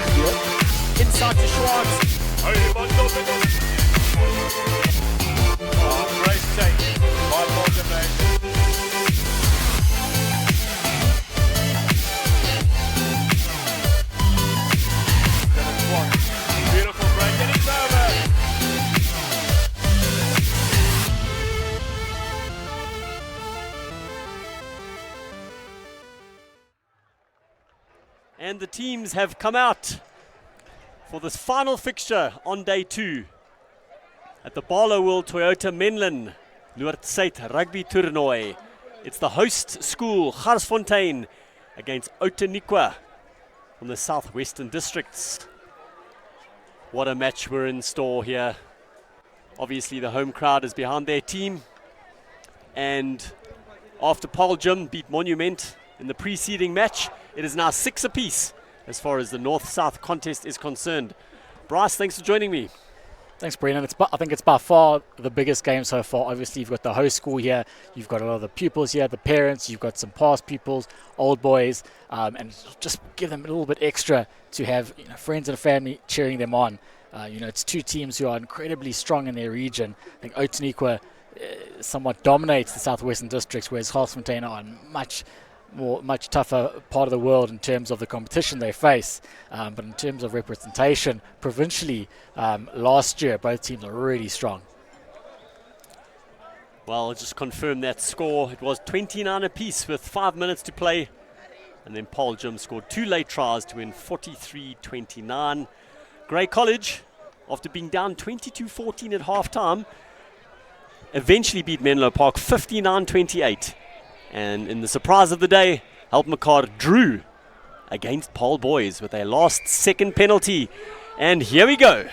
field. Inside to Schwartz. Oh, great take by Morgan. Beautiful break, and he's over. And the teams have come out for this final fixture on day 2 at the Barlow World Toyota Menlyn Noord Suid Rugby Toernooi. It's the host school, Garsfontein, against Outeniqua from the southwestern districts. What a match we're in store here. Obviously the home crowd is behind their team, and after Paul Jim beat Monument in the preceding match, it is now 6 apiece as far as the north-south contest is concerned. Bryce, thanks for joining me. Thanks, Brennan. I think it's by far the biggest game so far. Obviously, you've got the host school here, you've got a lot of the pupils here, the parents, you've got some past pupils, old boys, and just give them a little bit extra to have friends and family cheering them on. It's two teams who are incredibly strong in their region. I think Outeniqua somewhat dominates the southwestern districts, whereas Garsfontein are much tougher part of the world in terms of the competition they face, but in terms of representation provincially, last year both teams are really strong. Well, I'll just confirm that score. It was 29 apiece with 5 minutes to play, and then Paul Jim scored 2 late tries to win 43-29. Grey College, after being down 22-14 at half-time, eventually beat Menlo Park 59-28. And in the surprise of the day, Outeniqua drew against Paul Boys with a last-second penalty. And here we go.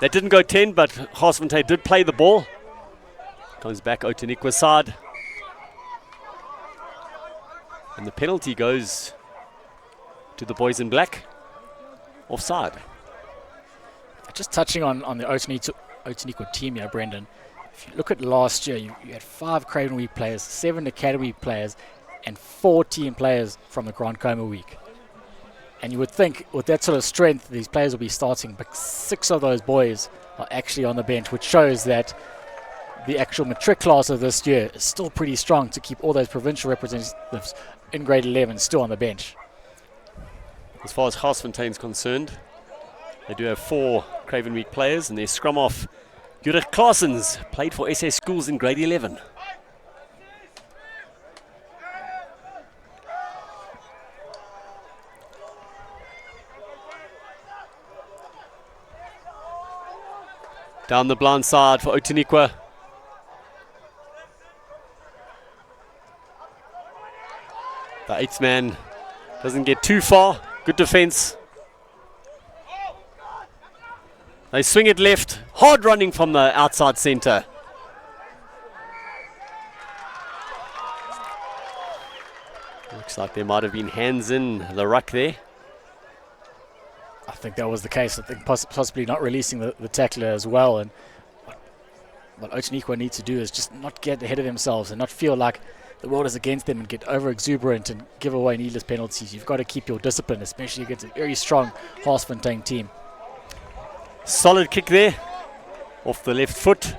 That didn't go 10, but Garsfontein did play the ball. Comes back Outeniqua's side. And the penalty goes to the boys in black. Offside. Just touching on the Outeniqua team here, Brendan. If you look at last year, you had 5 Craven Week players, 7 Academy players, and 14 players from the Grand Coma Week. And you would think with that sort of strength, these players will be starting, but 6 of those boys are actually on the bench, which shows that the actual matric class of this year is still pretty strong to keep all those provincial representatives in grade 11 still on the bench. As far as Garsfontein's concerned, they do have 4 Craven Week players, and their scrum off, Jurek Claessens, played for SA Schools in grade 11. Down the blind side for Outeniqua. The 8th man doesn't get too far. Good defense. They swing it left. Hard running from the outside center. Looks like there might have been hands in the ruck there. I think that was the case. I think possibly not releasing the tackler as well. And what Outeniqua need to do is just not get ahead of themselves and not feel like the world is against them and get over exuberant and give away needless penalties. You've got to keep your discipline, especially against a very strong Garsfontein team. Solid kick there, off the left foot.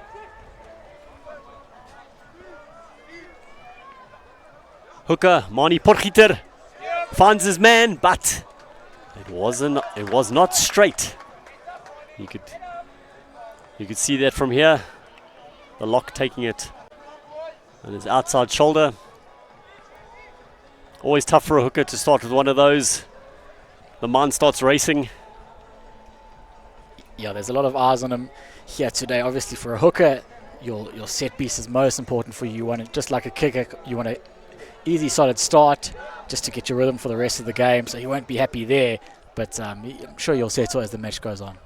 Hooker, Mani Potgieter, finds his man, but it was not straight. You could see that from here. The lock taking it on his outside shoulder. Always tough for a hooker to start with one of those. The mind starts racing. Yeah, there's a lot of eyes on him here today. Obviously, for a hooker, your set piece is most important for you. You want it just like a kicker. You want an easy, solid start just to get your rhythm for the rest of the game. So he won't be happy there, but I'm sure you'll settle as the match goes on.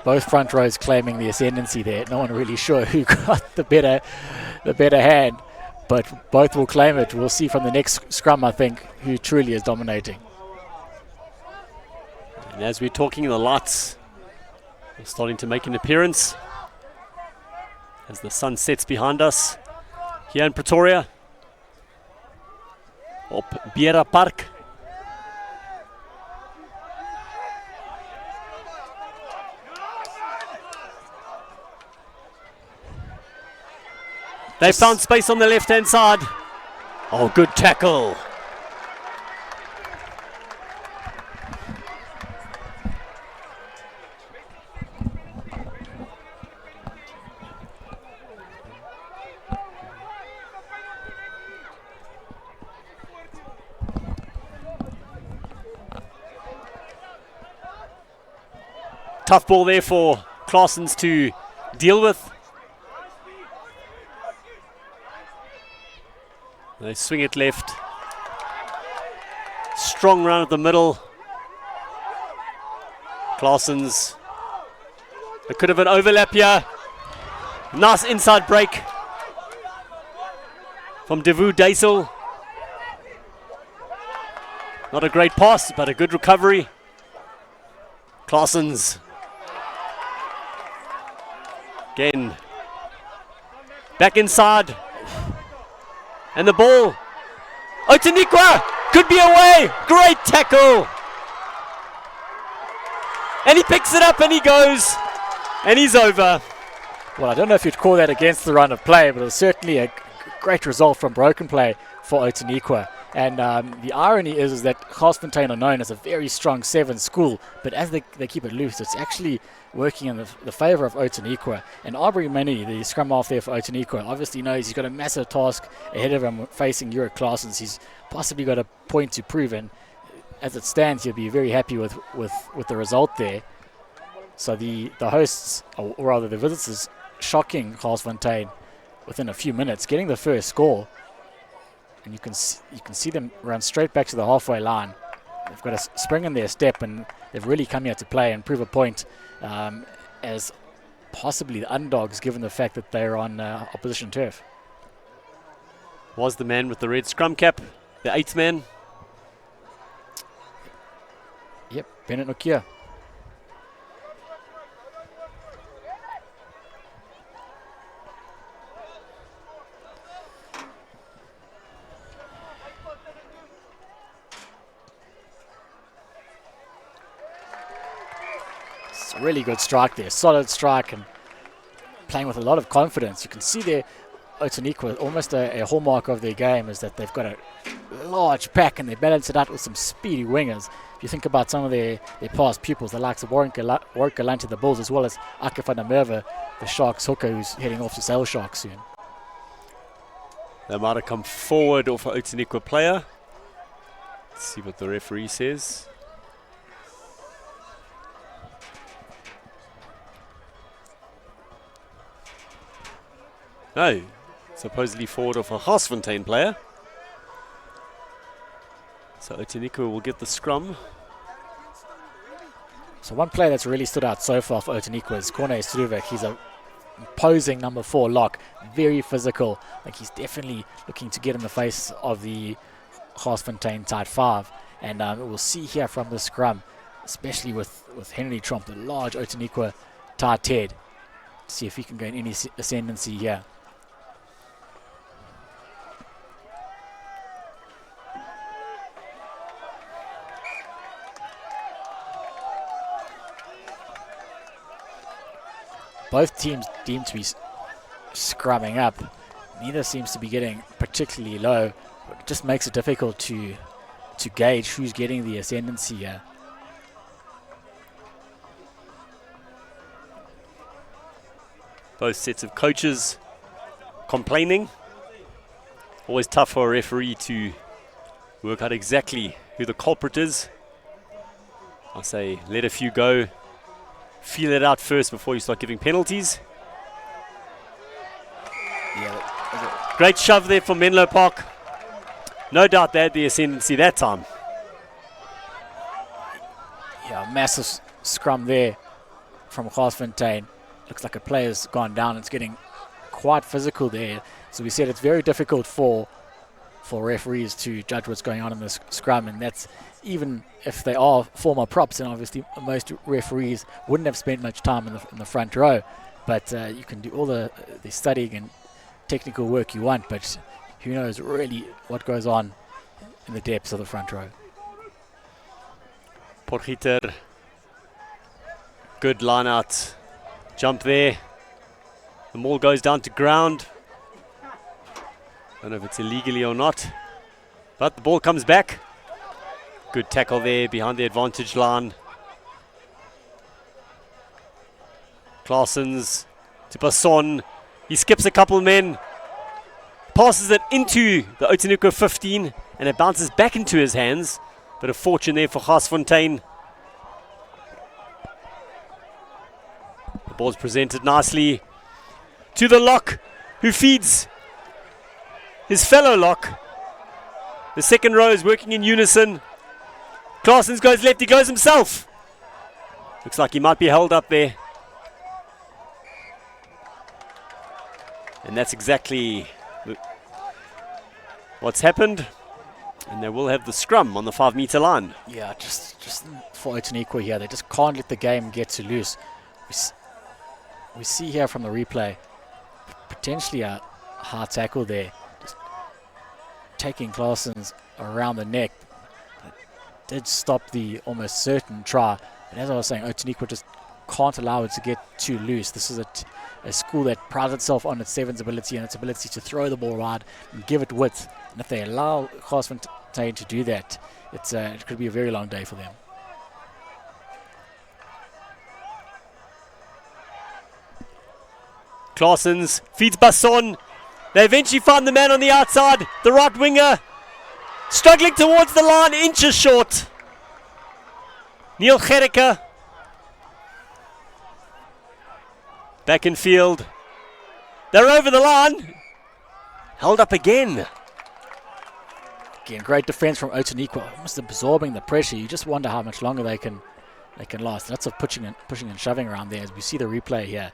both front rows claiming the ascendancy there. No one really sure who got the better hand, but both will claim it. We'll see from the next scrum, I think, who truly is dominating. And as we're talking, the lights are starting to make an appearance as the sun sets behind us here in Pretoria, op Beera Park. They found space on the left-hand side. Oh, good tackle. Tough ball there for Claessens to deal with. They swing it left. Strong run at the middle. Claessens. A bit of an overlap here. Nice inside break from Devu Daisel. Not a great pass, but a good recovery. Claessens. Again. Back inside. And the ball. Outeniqua could be away. Great tackle. And he picks it up and he goes. And he's over. Well, I don't know if you'd call that against the run of play, but it was certainly a great result from broken play for Outeniqua. And the irony is that Garsfontein are known as a very strong 7 school, but as they keep it loose, it's actually working in the favour of Outeniqua. And Aubrey Mini, the scrum half there for Outeniqua, obviously knows he's got a massive task ahead of him facing Euro Claessens. He's possibly got a point to prove, and as it stands, he'll be very happy with the result there. So the hosts, or rather the visitors, shocking Garsfontein within a few minutes, getting the first score. And you can see them run straight back to the halfway line. They've got a spring in their step, and they've really come here to play and prove a point as possibly the underdogs, given the fact that they're on opposition turf. Was the man with the red scrum cap, the 8th man? Yep, Bennett Nokia. Really good strike there, solid strike, and playing with a lot of confidence. You can see there Outeniqua, almost a hallmark of their game is that they've got a large pack and they balance it out with some speedy wingers. If you think about some of their past pupils, the likes of Warwick Galante, the Bulls, as well as Ake van der Merwe, the Sharks hooker, who's heading off to Sail Sharks soon. They might have come forward off an Outeniqua player. Let's see what the referee says. No, supposedly forward of a Garsfontein player. So Outeniqua will get the scrum. So one player that's really stood out so far for Outeniqua is Corne Struvek. He's a imposing number 4 lock, very physical. Like, he's definitely looking to get in the face of the Garsfontein tight 5. And we'll see here from the scrum, especially with Henry Tromp, the large Outeniqua tight head. See if he can gain any ascendancy here. Both teams deem to be scrumming up. Neither seems to be getting particularly low. It just makes it difficult to gauge who's getting the ascendancy here. Both sets of coaches complaining. Always tough for a referee to work out exactly who the culprit is. I say let a few go. Feel it out first before you start giving penalties. Yeah, great shove there from Menlo Park. No doubt they had the ascendancy that time. Yeah, massive scrum there from Garsfontein. Looks like a player's gone down. It's getting quite physical there. So we said it's very difficult for referees to judge what's going on in this scrum, and that's even if they are former props, and obviously most referees wouldn't have spent much time in the front row. But you can do all the studying and technical work you want, but who knows really what goes on in the depths of the front row. Potgieter, good line out, jump there. The ball goes down to ground. Don't know if it's illegally or not, but the ball comes back. Good tackle there behind the advantage line. Claessens to Basson. He skips a couple men, passes it into the Outeniqua 15, and it bounces back into his hands. Bit of fortune there for Garsfontein. The ball's presented nicely to the lock, who feeds his fellow lock. The second row is working in unison. Claessens goes left, he goes himself. Looks like he might be held up there. And that's exactly what's happened. And they will have the scrum on the 5 meter line. Yeah, just for Outeniqua here, they just can't let the game get too loose. We see here from the replay, potentially a hard tackle there. Just taking Claessens around the neck. It did stop the almost certain try. But as I was saying, Outeniqua just can't allow it to get too loose. This is a school that prides itself on its sevens ability and its ability to throw the ball wide and give it width. And if they allow Garsfontein to do that, it could be a very long day for them. Claessens feeds Basson. They eventually find the man on the outside, the right winger, struggling towards the line, inches short. Neil Gericke back in field. They're over the line. Held up again. Again, great defense from Outeniqua, almost absorbing the pressure. You just wonder how much longer they can last. Lots of pushing and shoving around there as we see the replay here.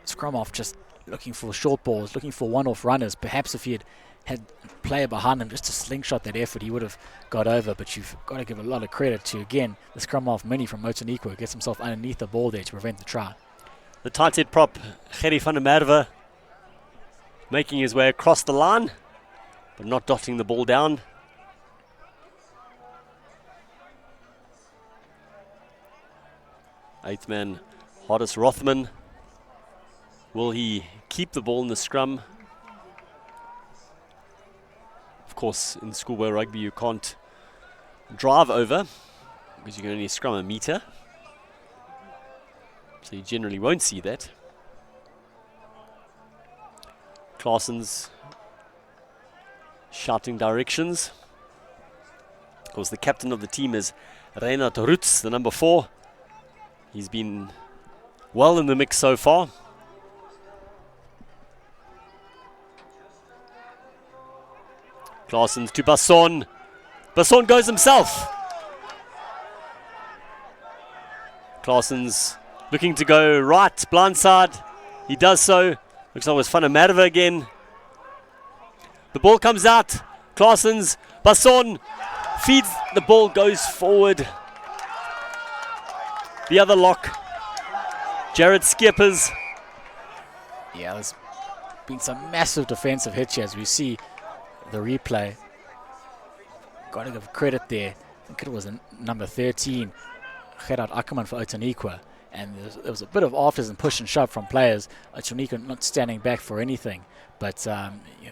Scrum off just looking for short balls, looking for one-off runners. Perhaps if he had a player behind him just to slingshot that effort, he would have got over. But you've got to give a lot of credit to, again, the scrum off mini from Outeniqua. Gets himself underneath the ball there to prevent the try. The tight head prop, Gerry van der Merwe, making his way across the line, but not dotting the ball down. Eighth man, Hardis Rothman. Will he keep the ball in the scrum? Of course, in schoolboy rugby, you can't drive over because you can only scrum a meter. So you generally won't see that. Claessens shouting directions. Of course, the captain of the team is Reinhard Rutz, the number 4. He's been well in the mix so far. Claessens to Basson. Basson goes himself. Claessens looking to go right, blindside. He does so. Looks like it was Van der Merwe again. The ball comes out. Claessens, Basson feeds. The ball goes forward. The other lock, Jared Skeppers. Yeah, there's been some massive defensive hits here as we see the replay. Got to give credit there. I think it was number 13, Gerard Ackerman for Outeniqua. And there was a bit of afters and push and shove from players. Outeniqua not standing back for anything. But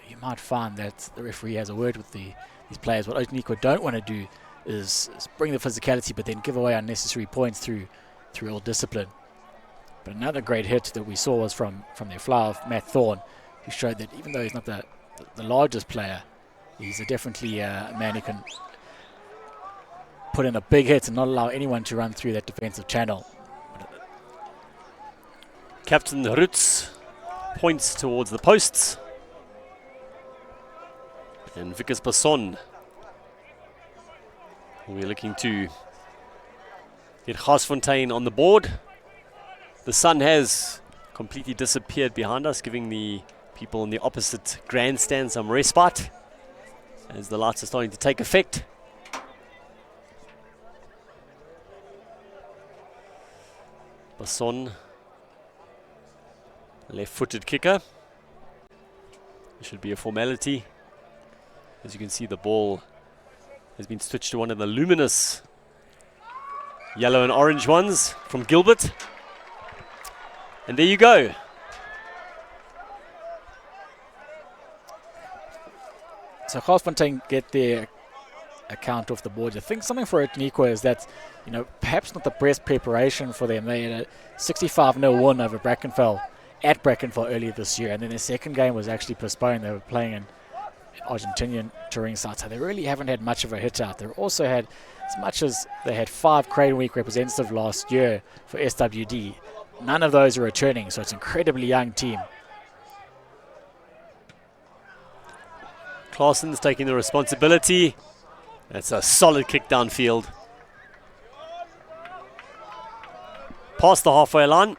you might find that the referee has a word with these players. What Outeniqua don't want to do is bring the physicality, but then give away unnecessary points through ill discipline. But another great hit that we saw was from their fly of Matt Thorne, who showed that even though he's not the largest player, he's definitely a man who can put in a big hit and not allow anyone to run through that defensive channel. Captain Rutz points towards the posts. And Vickers Basson, we're looking to get Garsfontein on the board. The sun has completely disappeared behind us, giving the people in the opposite grandstand some respite as the lights are starting to take effect. Basson, left-footed kicker. It should be a formality. As you can see, the ball has been switched to one of the luminous yellow and orange ones from Gilbert. And there you go. So Garsfontein get their account off the board. I think something for Outeniqua is that, perhaps not the best preparation for them. They had a 65-0 win over Brackenfell at Brackenfell earlier this year, and then their second game was actually postponed. They were playing in Argentinian touring side, so they really haven't had much of a hit out. They also had, as much as they had 5 Cradle Week representatives last year for SWD, none of those are returning, so it's an incredibly young team. Claessen's taking the responsibility. That's a solid kick downfield. Past the halfway line.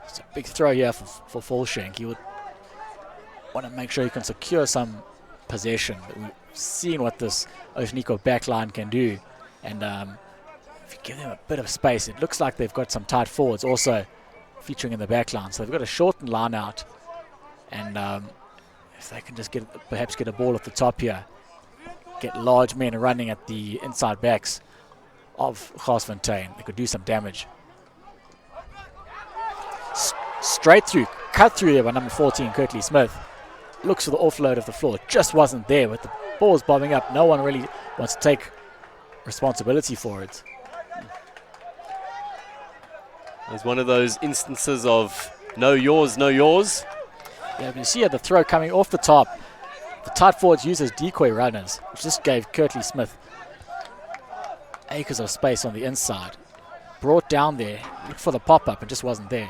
It's a big throw here for Fulshank. You would want to make sure you can secure some possession. But we've seen what this Outeniqua backline can do. And if you give them a bit of space, it looks like they've got some tight forwards also featuring in the backline. So they've got a shortened line out. And if they can just perhaps get a ball at the top here, get large men running at the inside backs of Garsfontein, they could do some damage. Straight through, cut through there by number 14, Kirtley Smith. Looks for the offload of the floor, just wasn't there. With the balls bobbing up, no one really wants to take responsibility for it. It's one of those instances of no yours, no yours. Yeah, but you see the throw coming off the top. The tight forwards use as decoy runners, which just gave Kirtley Smith acres of space on the inside. Brought down there, looked for the pop-up, and just wasn't there.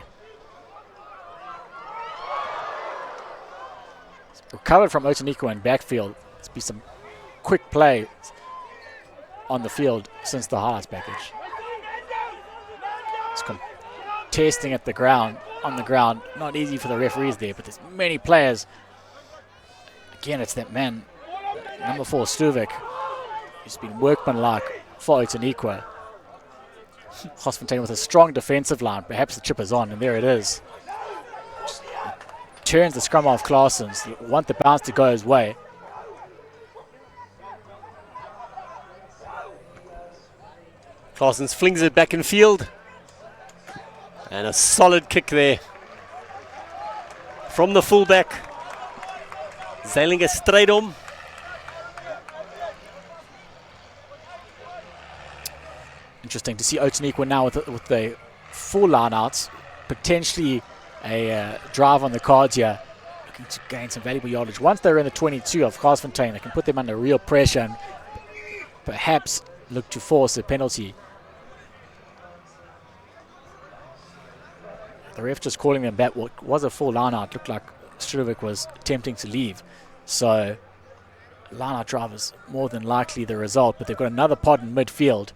Recovered from Outeniqua in backfield. There's been some quick play on the field since the highlights package. It's contesting at the ground, on the ground. Not easy for the referees there, but there's many players. Again, it's that man, number 4, Stuvik, who's been workmanlike for Outeniqua. Garsfontein with a strong defensive line. Perhaps the chip is on, and there it is. Turns the scrum off Claessen's. Want the bounce to go his way. Claessen's flings it back in field. And a solid kick there from the fullback. Zeilinger straight on. Interesting to see Outeniqua now with the full line outs. Potentially a drive on the cards here. Looking to gain some valuable yardage. Once they're in the 22 of Garsfontein, they can put them under real pressure and perhaps look to force a penalty. The ref just calling them back. What was a full line out. Looked like Stuvik was attempting to leave. So line out drive is more than likely the result, but they've got another pod in midfield.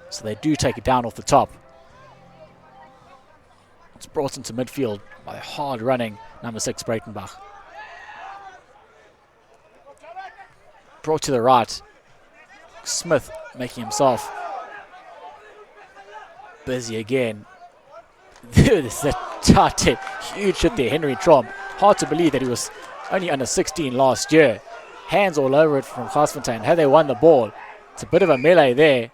So they do take it down off the top. It's brought into midfield by hard running number 6 Breitenbach. Brought to the right. Smith making himself busy again. There's a tight hit. Huge hit there, Henry Tromp. Hard to believe that he was only under 16 last year. Hands all over it from Garsfontein. Had they won the ball, it's a bit of a melee there.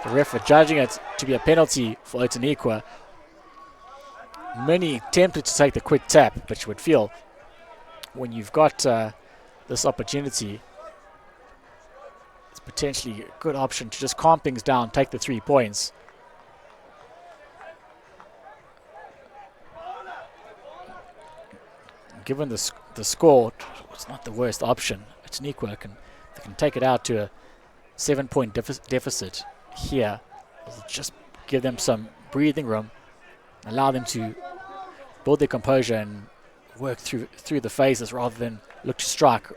The ref judging it to be a penalty for Outeniqua. Many tempted to take the quick tap, but you would feel when you've got this opportunity, it's potentially a good option to just calm things down, take the 3 points. Given the score, it's not the worst option. Outeniqua can take it out to a 7-point deficit here. It'll just give them some breathing room, allow them to build their composure and work through the phases rather than look to strike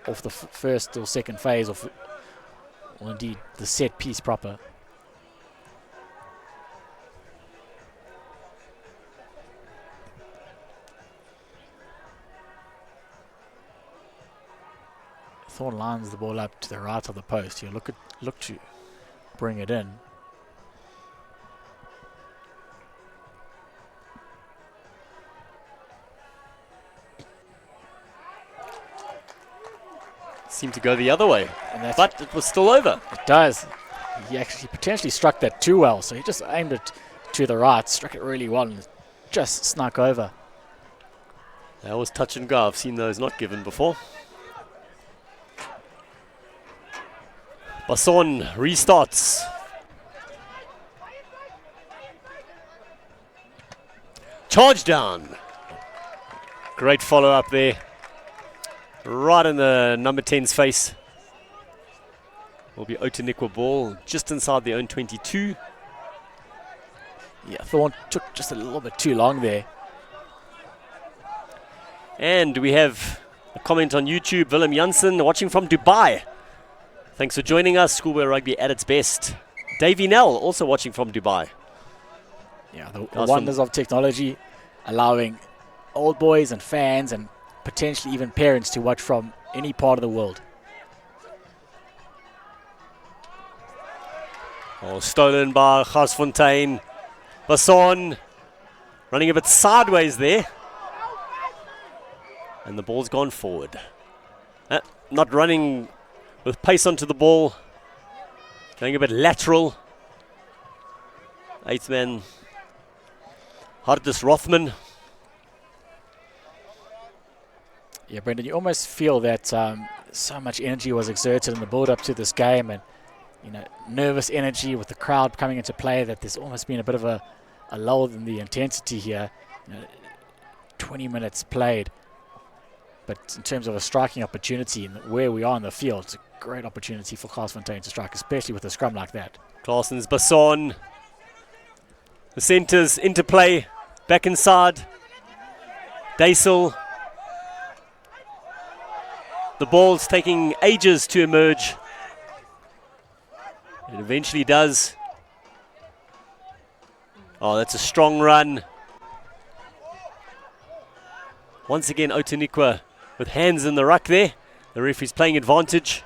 off the first or second phase, or indeed the set piece proper. Thorn lines the ball up to the right of the post. You look to bring it in. Seemed to go the other way, but it was still over. It does. He actually potentially struck that too well, so he just aimed it to the right, struck it really well, and it just snuck over. That was touch and go. I've seen those not given before. Basson restarts. Charge down. Great follow up there. Right in the number 10's face. Will be Outeniqua ball just inside the own 22. Yeah, Thorn took just a little bit too long there. And we have a comment on YouTube. Willem Janssen watching from Dubai. Thanks for joining us. Schoolboy Rugby at its best. Davey Nell also watching from Dubai. Yeah, the wonders of technology, allowing old boys and fans and potentially even parents to watch from any part of the world. Oh, stolen by Garsfontein. Basson running a bit sideways there. And the ball's gone forward. Not running with pace onto the ball. Going a bit lateral. Eighth man, Hardus Rothman. Yeah, Brendan, you almost feel that so much energy was exerted in the build-up to this game, and nervous energy with the crowd coming into play, that there's almost been a bit of a lull in the intensity here. 20 minutes played, but in terms of a striking opportunity and where we are in the field, it's a great opportunity for Garsfontein to strike, especially with a scrum like that. Claessen's Basson. The centres into play, back inside. Daisel. The ball's taking ages to emerge. It eventually does. Oh, that's a strong run. Once again, Outeniqua with hands in the ruck there. The referee's playing advantage.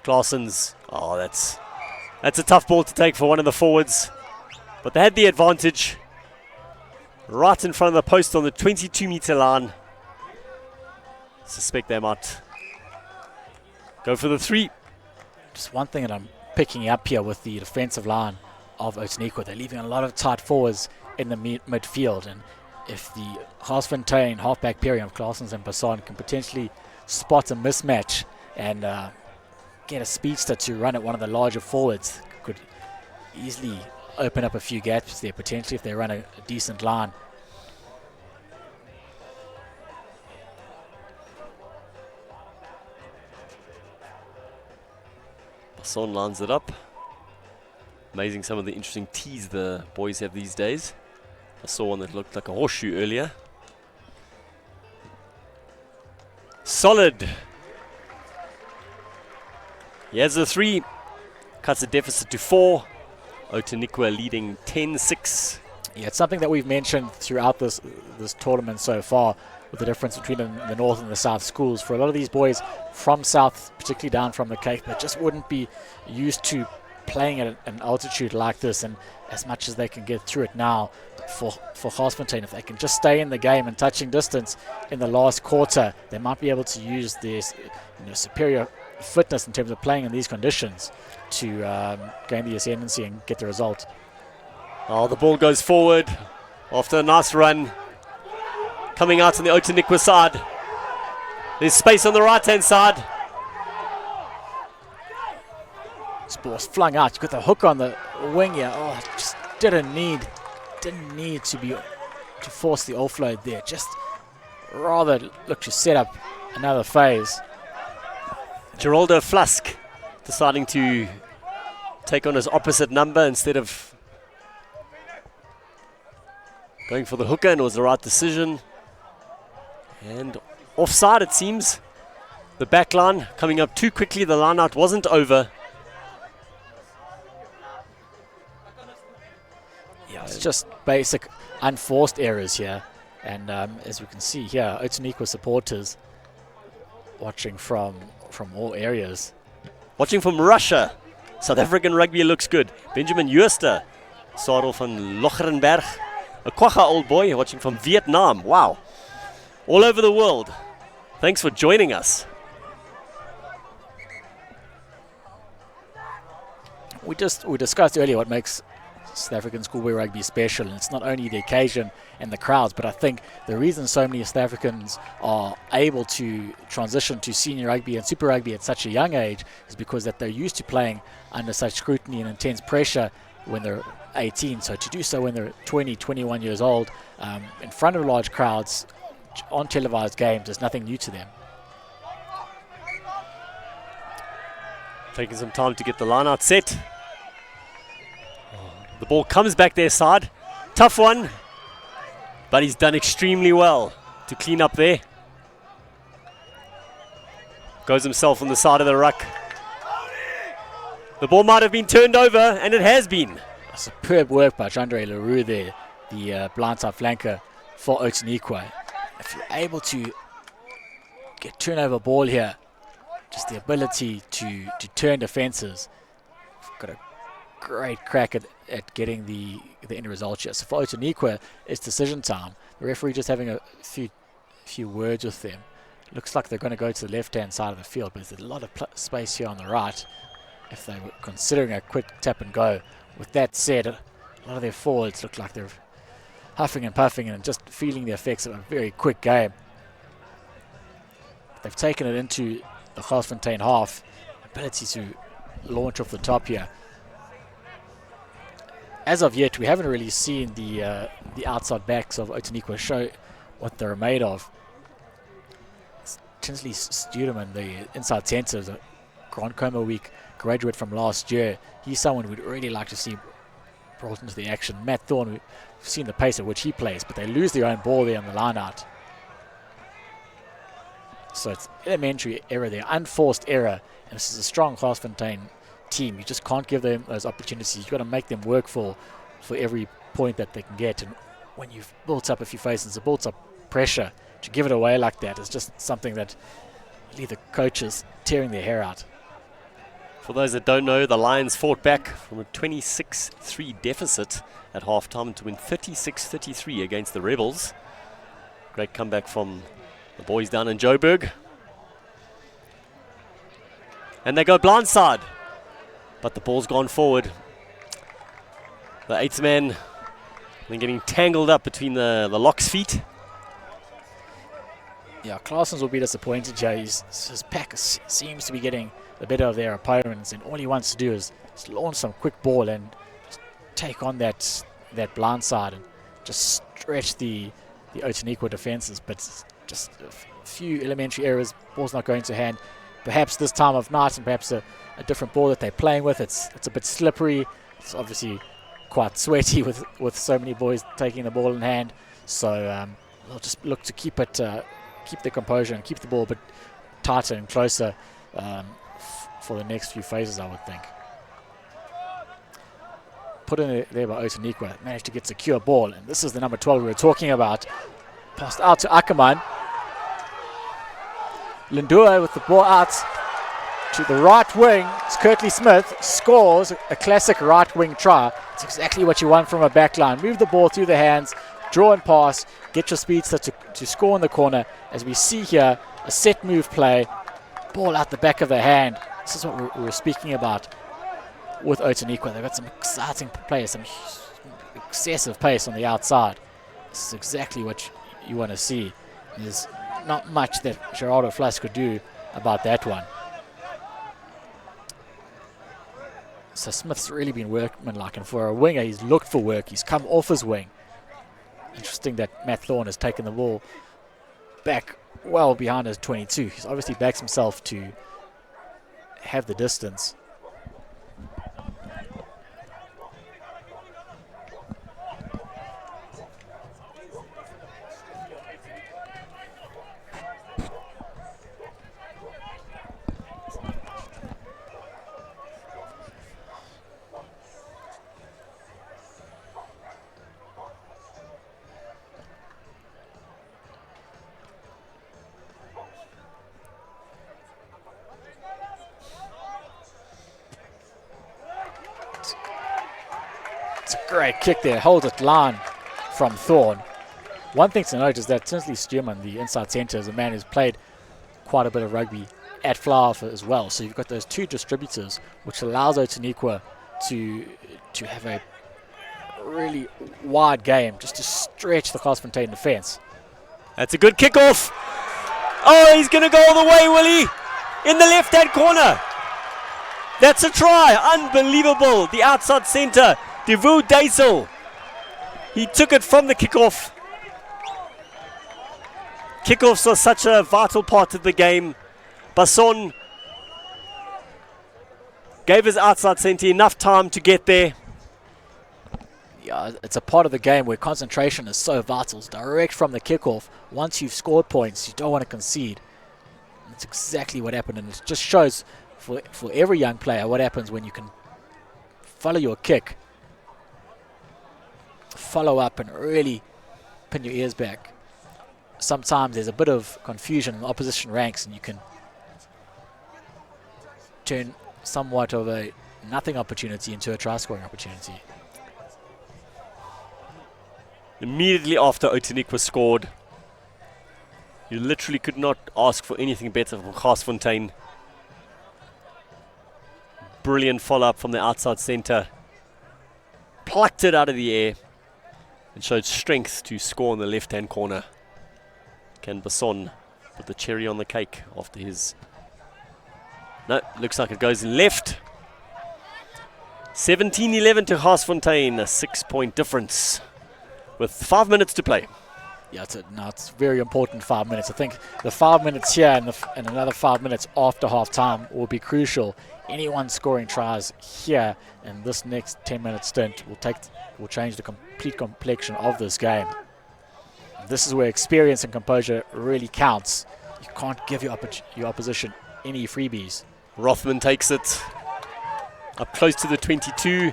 Claessen's. Oh, that's a tough ball to take for one of the forwards. But they had the advantage. Right in front of the post on the 22-meter line. Suspect they might go for the 3. Just one thing that I'm picking up here with the defensive line of Outeniqua, they're leaving a lot of tight forwards in the midfield, and if the Garsfontein halfback pairing of Claessen's and Basson can potentially spot a mismatch and get a speedster to run at one of the larger forwards, could easily open up a few gaps there potentially if they run a decent line. Basson lines it up. Amazing some of the interesting tees the boys have these days. I saw one that looked like a horseshoe earlier. Solid. He has a 3. Cuts the deficit to 4. Outeniqua leading 10-6. Yeah, it's something that we've mentioned throughout this tournament so far, with the difference between the North and the South schools. For a lot of these boys from South, particularly down from the Cape, that just wouldn't be used to playing at an altitude like this, and as much as they can get through it now, for Garsfontein, if they can just stay in the game and touching distance in the last quarter, they might be able to use their superior fitness in terms of playing in these conditions to gain the ascendancy and get the result. Oh, the ball goes forward after a nice run. Coming out on the Outeniqua side. There's space on the right-hand side. This ball's flung out. You've got the hook on the wing here. Oh, just didn't need to force the offload there. Just rather look to set up another phase. Geraldo Flask deciding to take on his opposite number instead of going for the hooker, and it was the right decision. And offside, it seems. The back line coming up too quickly. The line out wasn't over. Yeah, it's just basic unforced errors here. And as we can see here, Outeniqua supporters watching from all areas. Watching from Russia. South African rugby looks good. Benjamin Jooster. Sarel van Locherenberg. A Quagga old boy watching from Vietnam. Wow. All over the world. Thanks for joining us. We discussed earlier what makes South African schoolboy rugby special, and it's not only the occasion and the crowds, but I think the reason so many South Africans are able to transition to senior rugby and super rugby at such a young age is because that they're used to playing under such scrutiny and intense pressure when they're 18. So to do so when they're 20, 21 years old, in front of large crowds on televised games is nothing new to them. Taking some time to get the line out set. The ball comes back their side. Tough one. But he's done extremely well to clean up there. Goes himself on the side of the ruck. The ball might have been turned over, and it has been. Superb work by Jandre Leroux there, the blindside flanker for Outeniqua. If you're able to get turnover ball here, just the ability to turn defenses. Got a great crack at getting the end result here. So for Outeniqua, it's decision time. The referee just having a few words with them. Looks like they're going to go to the left-hand side of the field, but there's a lot of space here on the right if they were considering a quick tap and go. With that said, a lot of their forwards look like they're huffing and puffing and just feeling the effects of a very quick game. They've taken it into the Garsfontein half. Ability to launch off the top here. As of yet, we haven't really seen the outside backs of Outeniqua show what they're made of. Tinsley Studeman, the inside centre, is a Grand Coma Week graduate from last year. He's someone we'd really like to see brought into the action. Matt Thorne, we've seen the pace at which he plays, but they lose their own ball there on the line out. So it's elementary error there, unforced error. And this is a strong Garsfontein team. You just can't give them those opportunities. You've got to make them work for every point that they can get. And when you've built up a few phases, it builds up pressure. To give it away like that is just something that leave the coaches tearing their hair out. For those that don't know, the Lions fought back from a 26-3 deficit at halftime to win 36-33 against the Rebels. Great comeback from the boys down in Joburg. And they go blindside, but the ball's gone forward. The eighth man then getting tangled up between the lock's feet. Yeah, Claessens will be disappointed here. His pack seems to be getting the better of their opponents, and all he wants to do is just launch some quick ball and just take on that blind side and just stretch the Outeniqua defenses. But just a few elementary errors, ball's not going to hand. Perhaps this time of night, and perhaps a different ball that they're playing with. It's a bit slippery. It's obviously quite sweaty with so many boys taking the ball in hand. So they'll just look to keep the composure and keep the ball a bit tighter and closer for the next few phases, I would think. Put in there by Outeniqua, managed to get secure ball, and this is the number 12 we were talking about. Passed out to Ackerman. Lindua with the ball out to the right wing. It's Kirtley Smith scores a classic right wing try. It's exactly what you want from a back line. Move the ball through the hands, draw and pass, get your speedster to score in the corner. As we see here, a set move play, ball out the back of the hand. This is what we were speaking about with Outeniqua. They've got some exciting players, some excessive pace on the outside. This is exactly what you want to see. There's not much that Gerardo Flas could do about that one. So Smith's really been workmanlike, and for a winger, he's looked for work. He's come off his wing. Interesting that Matt Thorne has taken the ball back well behind his 22. He's obviously backs himself to have the distance. It's a great kick there. Holds it line from Thorn. One thing to note is that Tinsley Stuurman, the inside centre, is a man who's played quite a bit of rugby at Flowerfer as well. So you've got those two distributors, which allows Outeniqua to have a really wide game, just to stretch the Garsfontein defence. That's a good kickoff. Oh, he's going to go all the way, will he? In the left-hand corner. That's a try. Unbelievable. The outside centre, Devu Daisel. He took it from the kickoff. Kickoffs are such a vital part of the game. Basson gave his outside centre enough time to get there. Yeah, it's a part of the game where concentration is so vital. It's direct from the kickoff. Once you've scored points, you don't want to concede. That's exactly what happened, and it just shows for every young player what happens when you can follow your kick, follow up, and really pin your ears back. Sometimes there's a bit of confusion in the opposition ranks, and you can turn somewhat of a nothing opportunity into a try-scoring opportunity. Immediately after Outeniqua scored, you literally could not ask for anything better from Garsfontein. Brilliant follow-up from the outside centre. Plucked it out of the air and showed strength to score in the left-hand corner. Can Basson put the cherry on the cake after his... No, looks like it goes left. 17-11 to Garsfontein, a 6-point difference with 5 minutes to play. Yeah, it's very important 5 minutes. I think the 5 minutes here and another 5 minutes after half-time will be crucial. Anyone scoring tries here in this next 10-minute stint will change the complete complexion of this game. This is where experience and composure really counts. You can't give your opposition any freebies. Rothman takes it up close to the 22.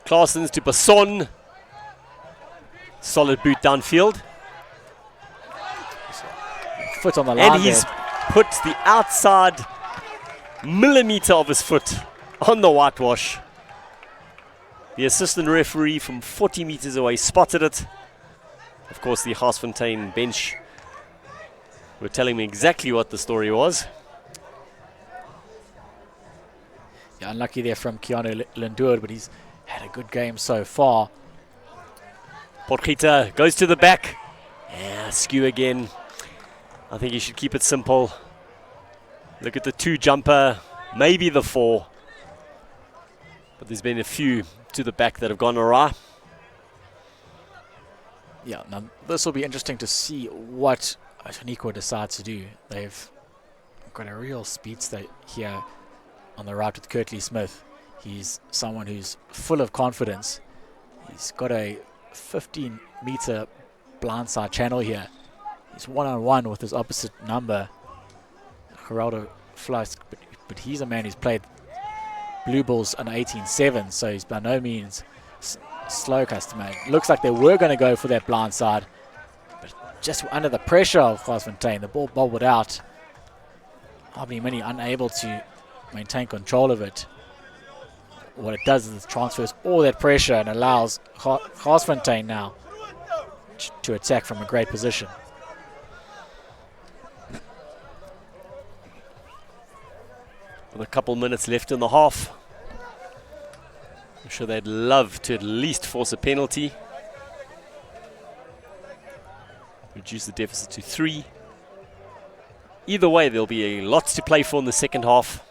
Claessens to Basson. Solid boot downfield. Foot on the line. And he's put the outside millimetre of his foot on the whitewash. The assistant referee from 40 metres away spotted it. Of course, the Garsfontein bench were telling me exactly what the story was. Yeah, unlucky there from Keanu Lindoord, but he's had a good game so far. Potgieter goes to the back. Yeah, skew again. I think he should keep it simple. Look at the 2 jumper, maybe the 4. But there's been a few to the back that have gone awry. Yeah, now this will be interesting to see what Outeniqua decides to do. They've got a real speedster here on the right with Kirtley Smith. He's someone who's full of confidence. He's got a 15-metre blindside channel here. He's one-on-one with his opposite number, Geraldo Flusk, but he's a man who's played Blue Bulls under 18-7, so he's by no means slow customer. Looks like they were going to go for that blind side, but just under the pressure of Garsfontein, the ball bobbled out. Hardly many unable to maintain control of it. What it does is it transfers all that pressure and allows Garsfontein now to attack from a great position. With a couple minutes left in the half. I'm sure they'd love to at least force a penalty. Reduce the deficit to 3. Either way, there'll be lots to play for in the second half.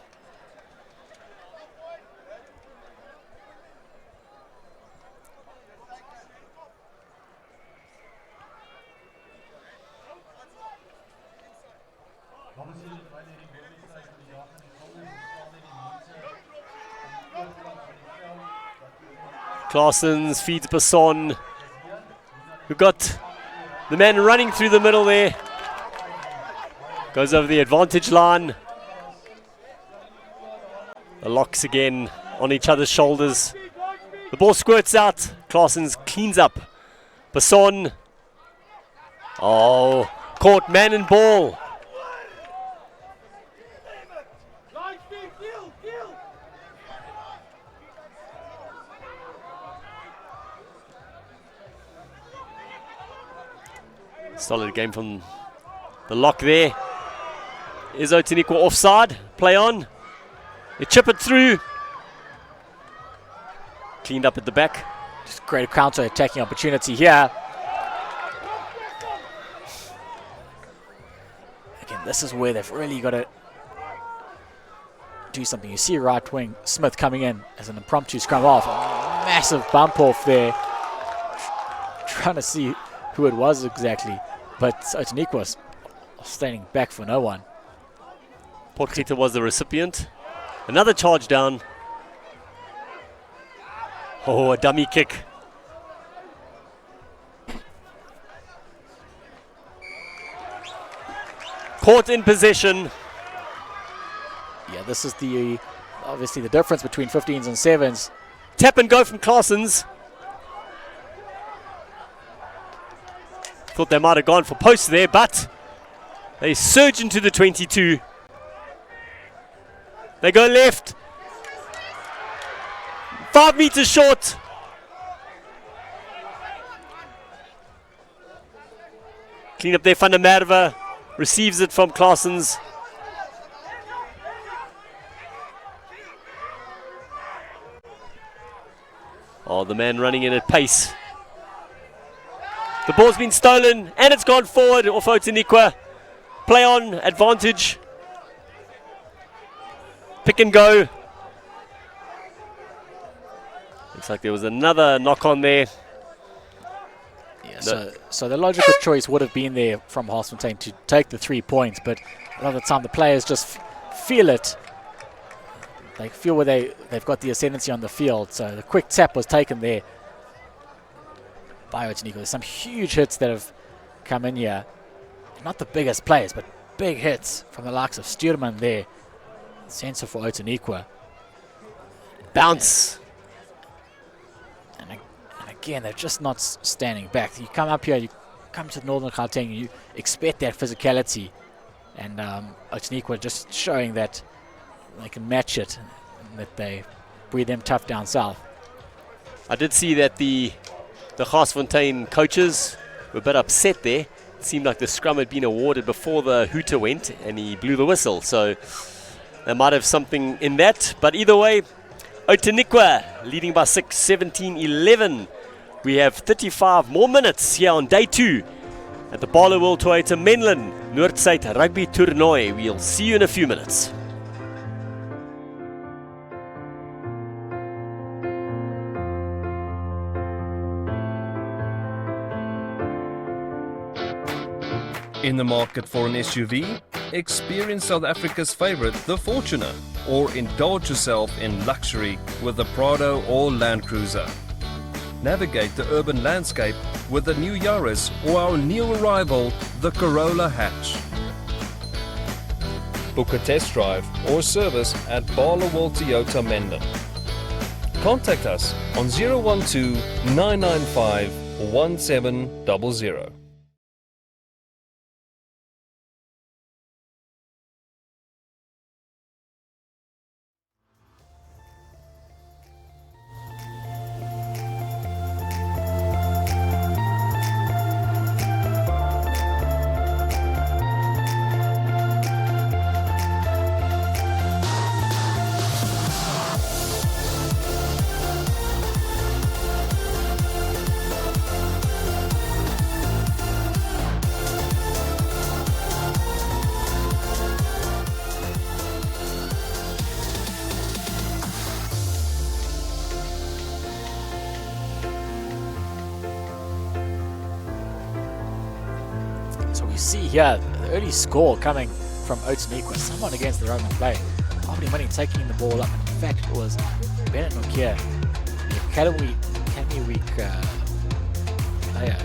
Claessens feeds Basson, who got the man running through the middle there. Goes over the advantage line. The locks again on each other's shoulders. The ball squirts out. Claessens cleans up. Basson. Oh, caught man and ball. Solid game from the lock there. Is Outeniqua offside? Play on. They chip it through. Cleaned up at the back. Just great counter-attacking opportunity here. Again, this is where they've really got to do something. You see right wing Smith coming in as an impromptu scrum off. A massive bump off there. Trying to see who it was exactly. But Outeniqua was standing back for no one. Potgieter was the recipient. Another charge down. Oh, a dummy kick. Caught in possession. Yeah, this is the obviously the difference between 15s and 7s. Tap and go from Claessens. Thought they might have gone for posts there, but they surge into the 22. They go left. 5 meters short. Clean up there, Van der Merwe. Receives it from Claessens. Oh, the man running in at pace. The ball's been stolen and it's gone forward off Outeniqua. Play on, advantage. Pick and go. Looks like there was another knock on there. Yeah, so the logical choice would have been there from Garsfontein to take the 3 points, but a lot of the time the players just feel it. They feel where they've got the ascendancy on the field. So the quick tap was taken there by Outeniqua. There's some huge hits that have come in here. Not the biggest players, but big hits from the likes of Stuurman there. Sensor for Outeniqua. Bounce. And again, they're just not standing back. You come up here, you come to Northern Gauteng, you expect that physicality. And Outeniqua just showing that they can match it, and that they breathe them tough down south. I did see that the Garsfontein coaches were a bit upset there. It seemed like the scrum had been awarded before the hooter went and he blew the whistle. So they might have something in that. But either way, Outeniqua leading by 6, 17-11. We have 35 more minutes here on day 2 at the Barlow World Toyota Menlyn Noord Suid Rugby Toernooi. We'll see you in a few minutes. In the market for an SUV? Experience South Africa's favorite, the Fortuner, or indulge yourself in luxury with the Prado or Land Cruiser. Navigate the urban landscape with the new Yaris or our new arrival, the Corolla Hatch. Book a test drive or service at Barlow World Toyota Menlyn. Contact us on 012 995 1700. So we see here the early score coming from Outeniqua, someone against the Roman play. Albany Money taking the ball up. In fact, it was Bennett Nokia, the Academy Week player,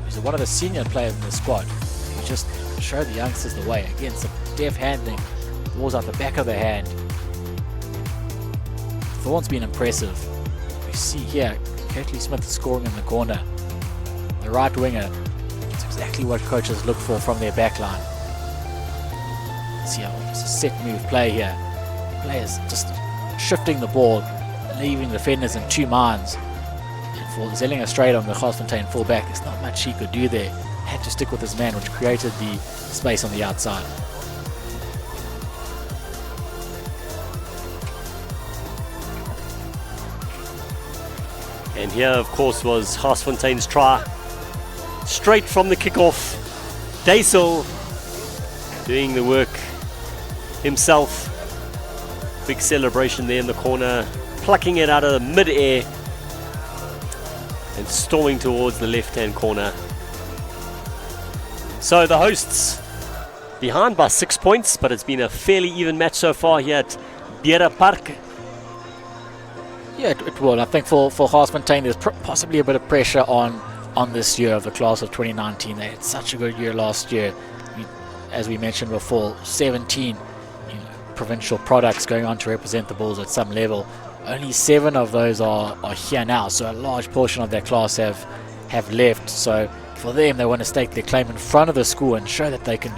who's one of the senior players in the squad. He just showed the youngsters the way. Again, some deft handling, balls out the back of the hand. Thorne's been impressive. We see here, Ketley Smith scoring in the corner. The right winger. Exactly what coaches look for from their back line. See how it's a set move play here. Players just shifting the ball, leaving the defenders in 2 minds. And for Zellinger straight on the Garsfontein full back, there's not much he could do there. had to stick with his man, which created the space on the outside. And here, of course, was Garsfontein's try. Straight from the kickoff. Daisel doing the work himself. Big celebration there in the corner. Plucking it out of mid-air. And storming towards the left-hand corner. So the hosts behind by 6 points, but it's been a fairly even match so far here at Beera Park. Yeah, it will. I think for Garsfontein, there's possibly a bit of pressure on this year of the class of 2019. They had such a good year last year. As we mentioned before, 17 provincial products going on to represent the Bulls at some level. Only 7 of those are here now, so a large portion of their class have left. So for them, they want to stake their claim in front of the school and show that they can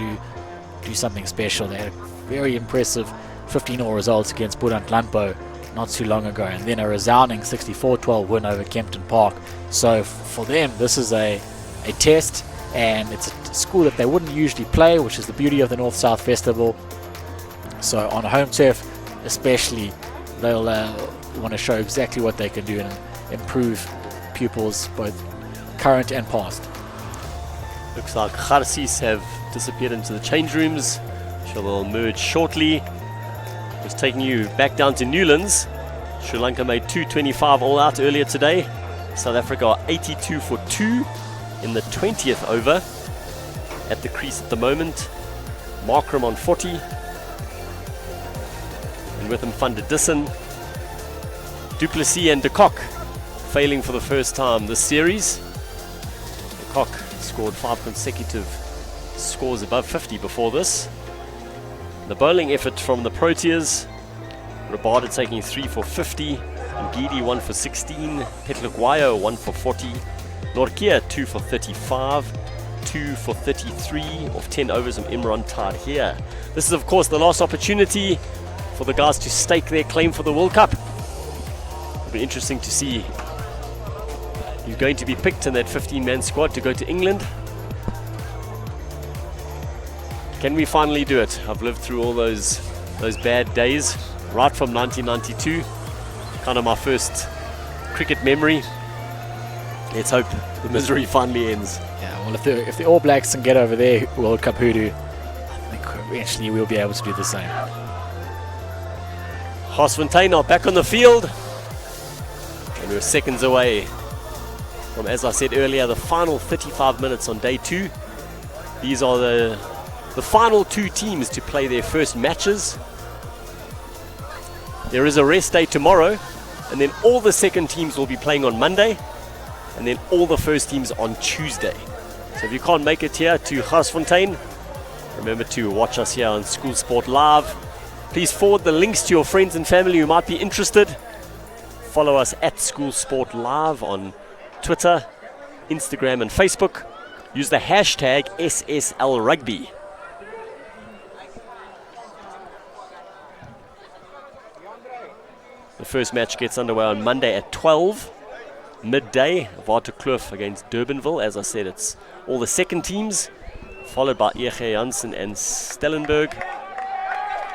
do something special. They had a very impressive 15-all results against Burant Landbou not too long ago, and then a resounding 64-12 win over Kempton Park. So for them, this is a test, and it's a school that they wouldn't usually play, which is the beauty of the North-South Festival. So on home turf especially, they'll want to show exactly what they can do and improve pupils both current and past. Looks like Garsis have disappeared into the change rooms. Sure they'll emerge shortly. Just taking you back down to Newlands. Sri Lanka made 225 all out earlier today. South Africa are 82 for 2 in the 20th over. At the crease at the moment, Markram on 40. And with him Van der Dissen. Duplessis and de Kock failing for the first time this series. De Kock scored 5 consecutive scores above 50 before this. The bowling effort from the Proteas. Rabada taking 3 for 50. Ngidi 1 for 16. Petlukwayo 1 for 40. Norkia 2 for 35. 2 for 33 off 10 overs from Imran Tad here. This is of course the last opportunity for the guys to stake their claim for the World Cup. It'll be interesting to see who's going to be picked in that 15-man squad to go to England. Can we finally do it? I've lived through all those bad days, right from 1992. Kind of my first cricket memory. Let's hope the misery finally ends. Yeah, well, if the All Blacks can get over their World Cup hoodoo, I think eventually we'll be able to do the same. Garsfontein are back on the field. And we're seconds away from, as I said earlier, the final 35 minutes on day 2. These are the final 2 teams to play their first matches. There is a rest day tomorrow, and then all the second teams will be playing on Monday, and then all the first teams on Tuesday. So if you can't make it here to Garsfontein, remember to watch us here on School Sport Live. Please forward the links to your friends and family who might be interested. Follow us at School Sport Live on Twitter, Instagram and Facebook. Use the hashtag SSL Rugby. The first match gets underway on Monday at 12, midday. Waterkloof against Durbanville. As I said, it's all the second teams, followed by E.G. Janssen and Stellenberg.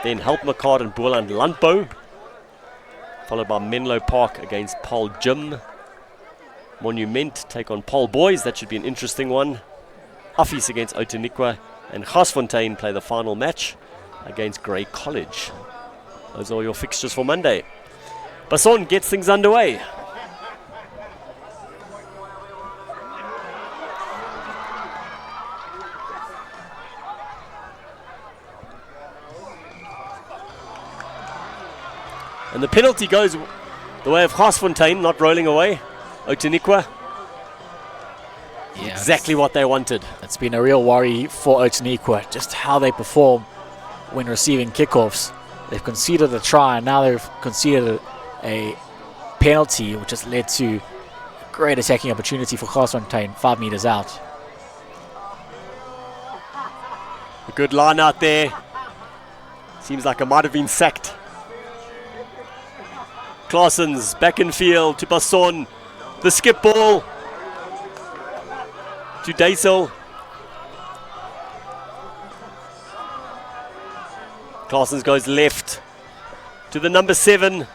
Then Helpmekaar and Boland Landbou, followed by Menlo Park against Paul Jim. Monument take on Paul Boys. That should be an interesting one. Affies against Outeniqua, and Garsfontein play the final match against Grey College. Those are your fixtures for Monday. Basson gets things underway. And the penalty goes the way of Garsfontein, not rolling away. Outeniqua. Yeah, exactly what they wanted. It's been a real worry for Outeniqua, just how they perform when receiving kickoffs. They've conceded a try, and now they've conceded a penalty, which has led to a great attacking opportunity for Garsfontein 5 meters out. A good line out there. Seems like it might have been sacked. Claessens back in field to Basson. The skip ball to Daisel. Claessens goes left to the number 7.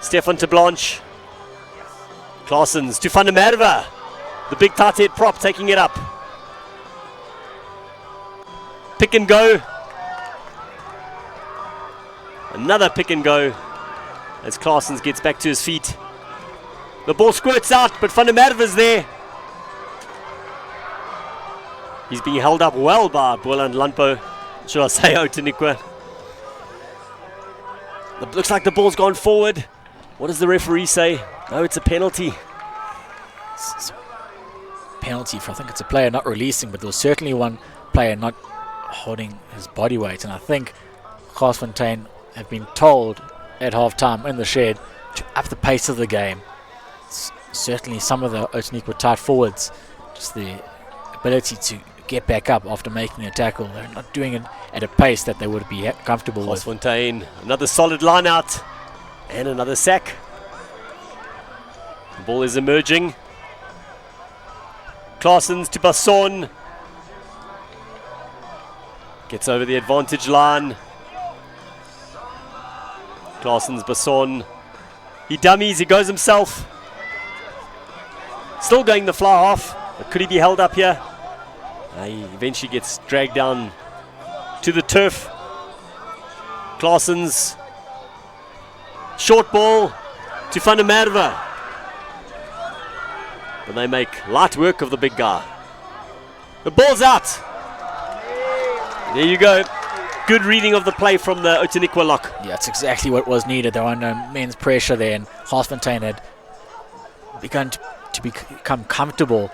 Stefan de Blanche. Claessens to Van der Merwe. The big tight head prop taking it up. Pick and go. Another pick and go as Claessens gets back to his feet. The ball squirts out, but Van der Merwe is there. He's being held up well by Boland Landbou. Should I say Outeniqua? It looks like the ball's gone forward. What does the referee say? No, it's a penalty. It's a penalty for, I think it's a player not releasing, but there was certainly one player not holding his body weight. And I think Garsfontein have been told at half-time in the shed to up the pace of the game. Certainly some of the Outeniqua tight forwards, just the ability to get back up after making a tackle. They're not doing it at a pace that they would be comfortable with. Garsfontein, another solid line out and another sack. The ball is emerging. Claessens to Basson. Gets over the advantage line. Claessens, Basson. He dummies, he goes himself. Still going the fly half, but could he be held up here? He eventually gets dragged down to the turf. Claessens. Short ball to Van der Merwe. But they make light work of the big guy. The ball's out. There you go. Good reading of the play from the Outeniqua lock. Yeah, it's exactly what was needed. There were no men's pressure there, and Garsfontein had begun to become comfortable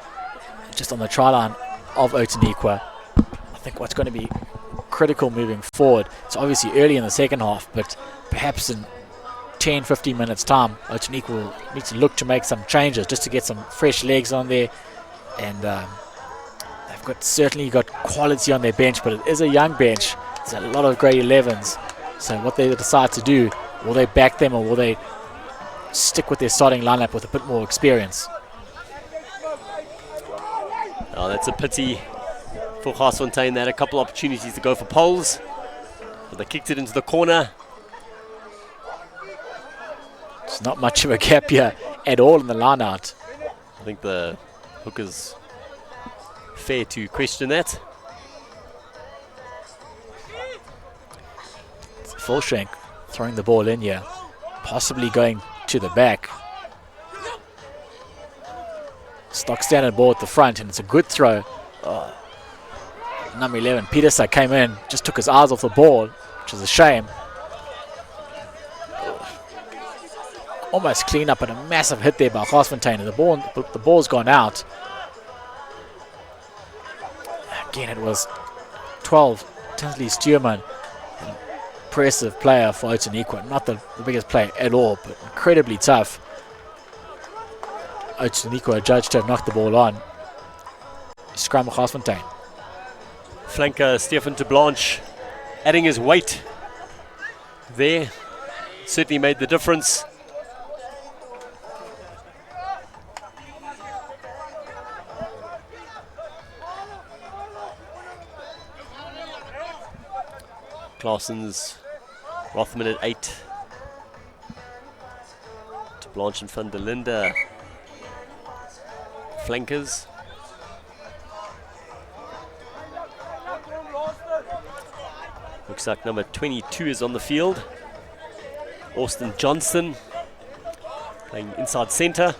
just on the try line of Outeniqua. I think what's going to be critical moving forward, it's obviously early in the second half, but perhaps in 10-15 minutes time, Outeniqua will need to look to make some changes just to get some fresh legs on there. And they've certainly got quality on their bench, but it is a young bench. There's a lot of grade 11s. So what they decide to do, will they back them or will they stick with their starting lineup with a bit more experience? Oh, that's a pity for Garsfontein. They had a couple opportunities to go for poles, but they kicked it into the corner. It's not much of a gap here at all in the line out. I think the hooker's fair to question that. It's Fulshank throwing the ball in here, possibly going to the back. Stock standard ball at the front, and it's a good throw. Number 11, Peterson came in, just took his eyes off the ball, which is a shame. Almost clean up, and a massive hit there by Garsfontein. The ball's gone out. Again, it was 12, Tinsley Stuurman. An impressive player for Outeniqua. Not the biggest player at all, but incredibly tough. Outeniqua judged to have knocked the ball on. Scrum Garsfontein. Flanker Stefan de Blanche adding his weight there. Certainly made the difference. Claessens, Rothman at 8. De Blanche and Van der Linde. Flankers. Looks like number 22 is on the field. Austin Johnson playing inside centre.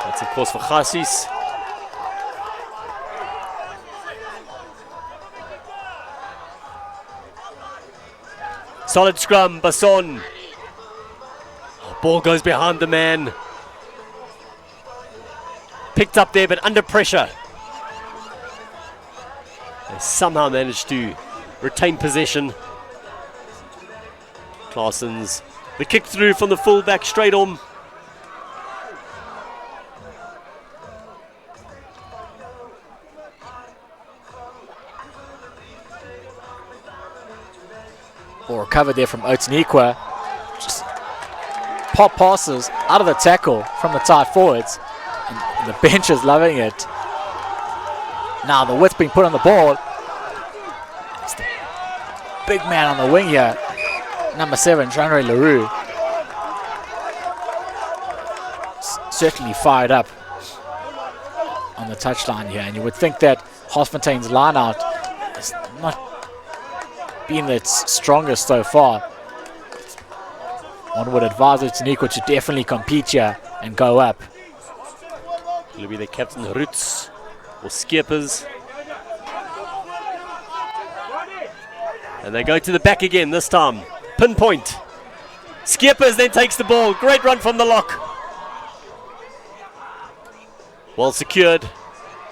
That's of course for Chassis. Solid scrum, Basson. Ball goes behind the man. Picked up there, but under pressure. They somehow managed to retain possession. Claessens. The kick through from the fullback straight on. Ball recovered there from Outeniqua. Just pop passes out of the tackle from the tight forwards. And And the bench is loving it. Now the width being put on the ball. It's the big man on the wing here. Number 7, Jean-Ray Leroux. Certainly fired up on the touchline here. And you would think that Garsfontein's line out has not been its strongest so far. One would advise Outeniqua to definitely compete here and go up. It'll be the captain Roots or Skippers. And they go to the back again this time. Pinpoint. Skippers then takes the ball. Great run from the lock. Well secured.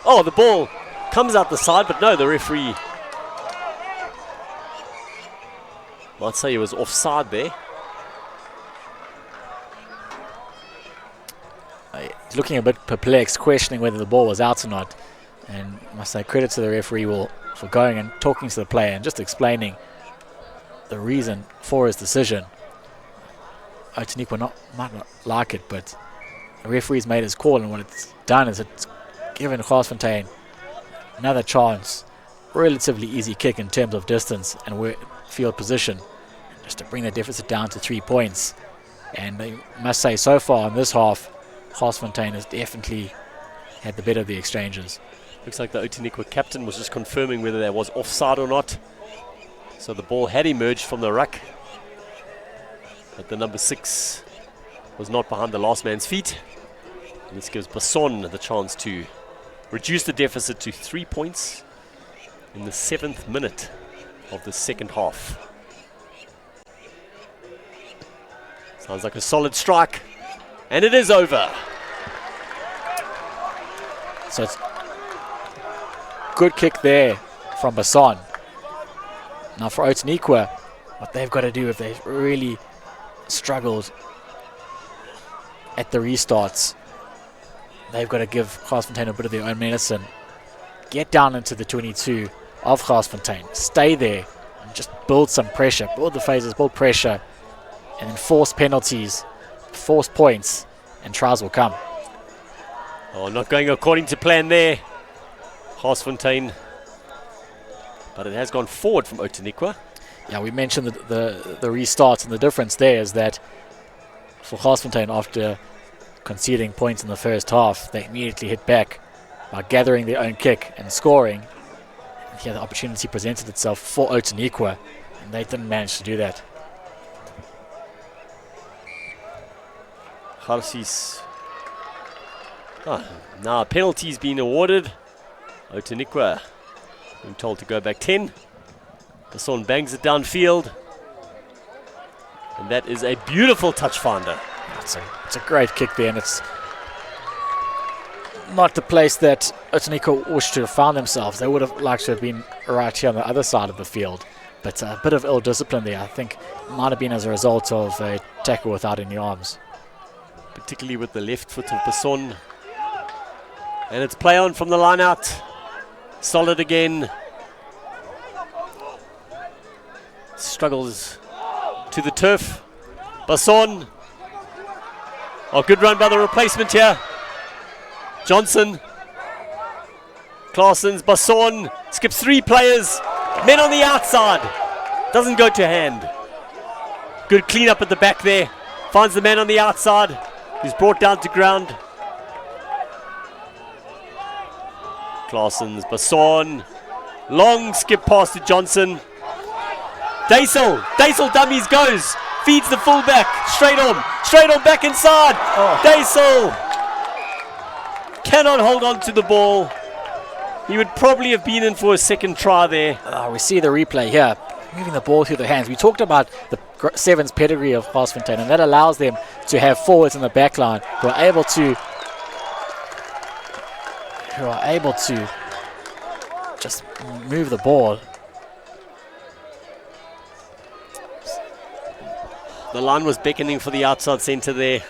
Oh, the ball comes out the side, but no, the referee might say he was offside there. He's looking a bit perplexed, questioning whether the ball was out or not. And I must say credit to the referee for going and talking to the player and just explaining the reason for his decision. Outeniqua might not like it, but the referee's made his call, and what it's done is it's given Garsfontein another chance. Relatively easy kick in terms of distance and field position, just to bring the deficit down to 3 points. And I must say, so far in this half, Garsfontein has definitely had the better of the exchanges. Looks like the Outeniqua captain was just confirming whether there was offside or not. So the ball had emerged from the ruck, but the number 6 was not behind the last man's feet. And this gives Basson the chance to reduce the deficit to 3 points in the 7th minute of the second half. Sounds like a solid strike, and it is over. So it's good kick there from Basson. Now for Outeniqua, what they've got to do if they've really struggled at the restarts, they've got to give Garsfontein a bit of their own medicine. Get down into the 22 of Garsfontein. Stay there and just build some pressure. Build the phases, build pressure, and then force penalties, force points, and tries will come. Oh, not going according to plan there, Garsfontein. But it has gone forward from Outeniqua. Yeah, we mentioned the restarts, and the difference there is that for Garsfontein, after conceding points in the first half, they immediately hit back by gathering their own kick and scoring. And here the opportunity presented itself for Outeniqua, and they didn't manage to do that. Garsis. Now a penalty's been awarded. Outeniqua being told to go back 10. Basson bangs it downfield. And that is a beautiful touch finder. It's a great kick there, and it's not the place that Outeniqua wished to have found themselves. They would have liked to have been right here on the other side of the field. But a bit of ill discipline there, I think, might have been as a result of a tackle without any arms. Particularly with the left foot of Basson. And it's play on from the line out. Solid again. Struggles to the turf. Basson. Oh, good run by the replacement here. Johnson. Claessens, Basson. Skips 3 players. Men on the outside. Doesn't go to hand. Good clean up at the back there. Finds the man on the outside. He's brought down to ground. Claessens, Basson. Long skip pass to Johnson. Daisel dummies goes. Feeds the fullback. Straight on back inside. Daisel cannot hold on to the ball. He would probably have been in for a second try there. We see the replay here, moving the ball through the hands. We talked about the 7's pedigree of Garsfontein, and that allows them to have forwards in the back line who are able to just move the ball. The line was beckoning for the outside centre there.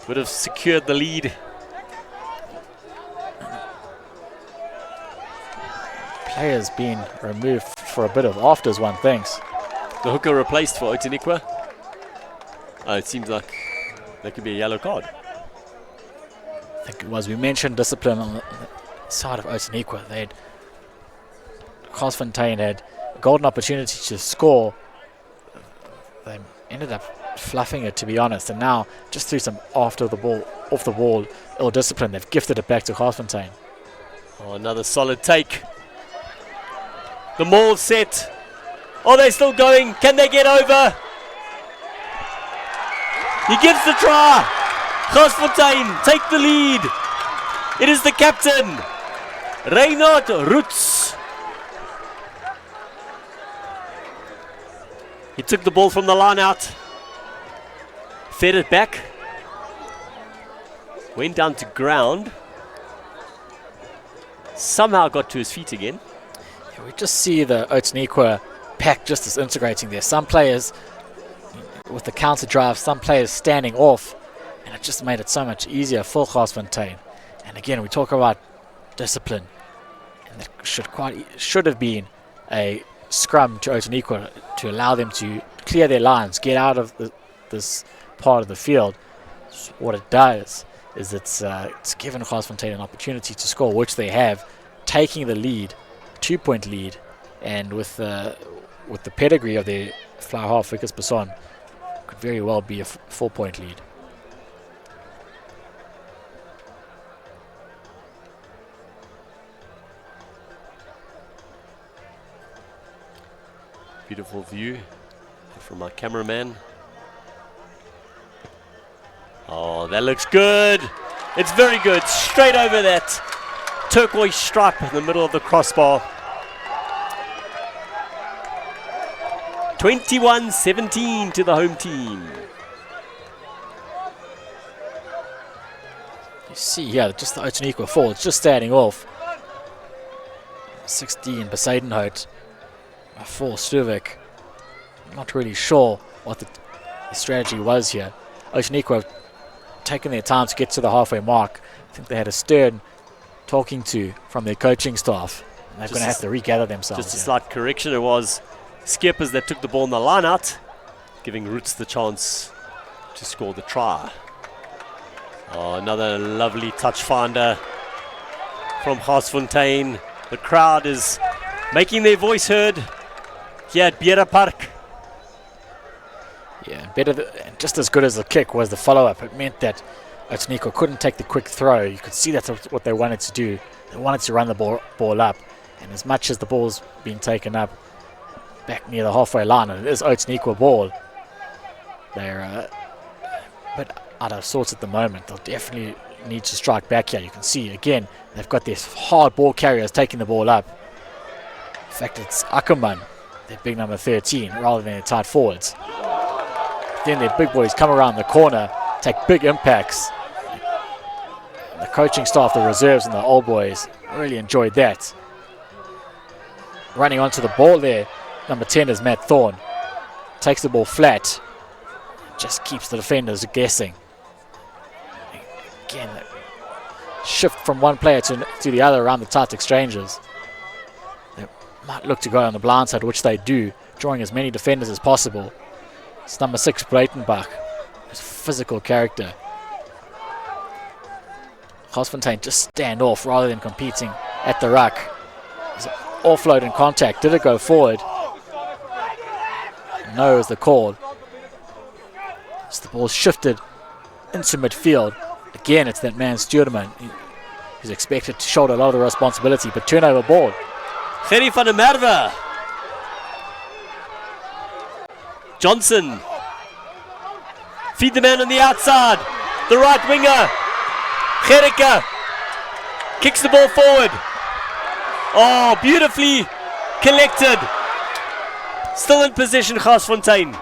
Would have secured the lead. Players being removed for a bit of afters, one thinks. The hooker replaced for Outeniqua. It seems like that could be a yellow card. think it was. We mentioned discipline on the side of Outeniqua. Garsfontein had a golden opportunity to score. They ended up fluffing it, to be honest, and now just through some off the ball ill discipline, they've gifted it back to Garsfontein. Oh, another solid take. The maul set. Oh, they're still going. Can they get over? He gives the try. Garsfontein take the lead. It is the captain, Reinhard Roots. He took the ball from the line out, fed it back, went down to ground, somehow got to his feet again. Yeah, we just see the Outeniqua pack just disintegrating there. Some players with the counter drive, some players standing off, and it just made it so much easier for Garsfontein. And again, we talk about discipline, and that should have been a scrum to Outeniqua to allow them to clear their lines, get out of this part of the field. So what it does is it's given Garsfontein an opportunity to score, which they have, taking the lead, 2-point lead, and with the pedigree of their fly half, Wickes Basson, could very well be a 4-point lead. Beautiful view from our cameraman. Oh, that looks good. It's very good. Straight over that turquoise stripe in the middle of the crossbar. 21-17 to the home team. You see here, just the Outeniqua forwards just starting off. 16 Besadenhout. For Stuvik. Not really sure what the strategy was here. Outeniqua have taken their time to get to the halfway mark. I think they had a stern talking to from their coaching staff. And they're going to have to regather themselves. Just a slight correction. It was Skippers that took the ball in the line out, giving Roots the chance to score the try. Oh, another lovely touch finder from Garsfontein. The crowd is making their voice heard here at Beera Park. Yeah, and just as good as the kick was the follow-up. It meant that Outeniqua couldn't take the quick throw. You could see that's what they wanted to do. They wanted to run the ball up. And as much as the ball's been taken up back near the halfway line, and it is Outeniqua ball, they're a bit out of sorts at the moment. They'll definitely need to strike back here. You can see, again, they've got these hard ball carriers taking the ball up. In fact, it's Ackerman, their big number 13, rather than their tight forwards. Then their big boys come around the corner, take big impacts. And the coaching staff, the reserves and the old boys really enjoyed that. Running onto the ball there, number 10 is Matt Thorne. Takes the ball flat, just keeps the defenders guessing. Again, shift from one player to the other around the tight exchanges. They might look to go on the blind side, which they do, drawing as many defenders as possible. It's number 6, Breitenbach, his physical character. Garsfontein just stand off rather than competing at the ruck. There's an offload in contact. Did it go forward? No is the call. As the ball shifted into midfield. Again, it's that man Stuurman. He's expected to shoulder a lot of the responsibility, but turnover ball. Gerry van der Merwe. Johnson. Feed the man on the outside. The right winger. Gericke. Kicks the ball forward. Oh, beautifully collected. Still in possession, Garsfontein.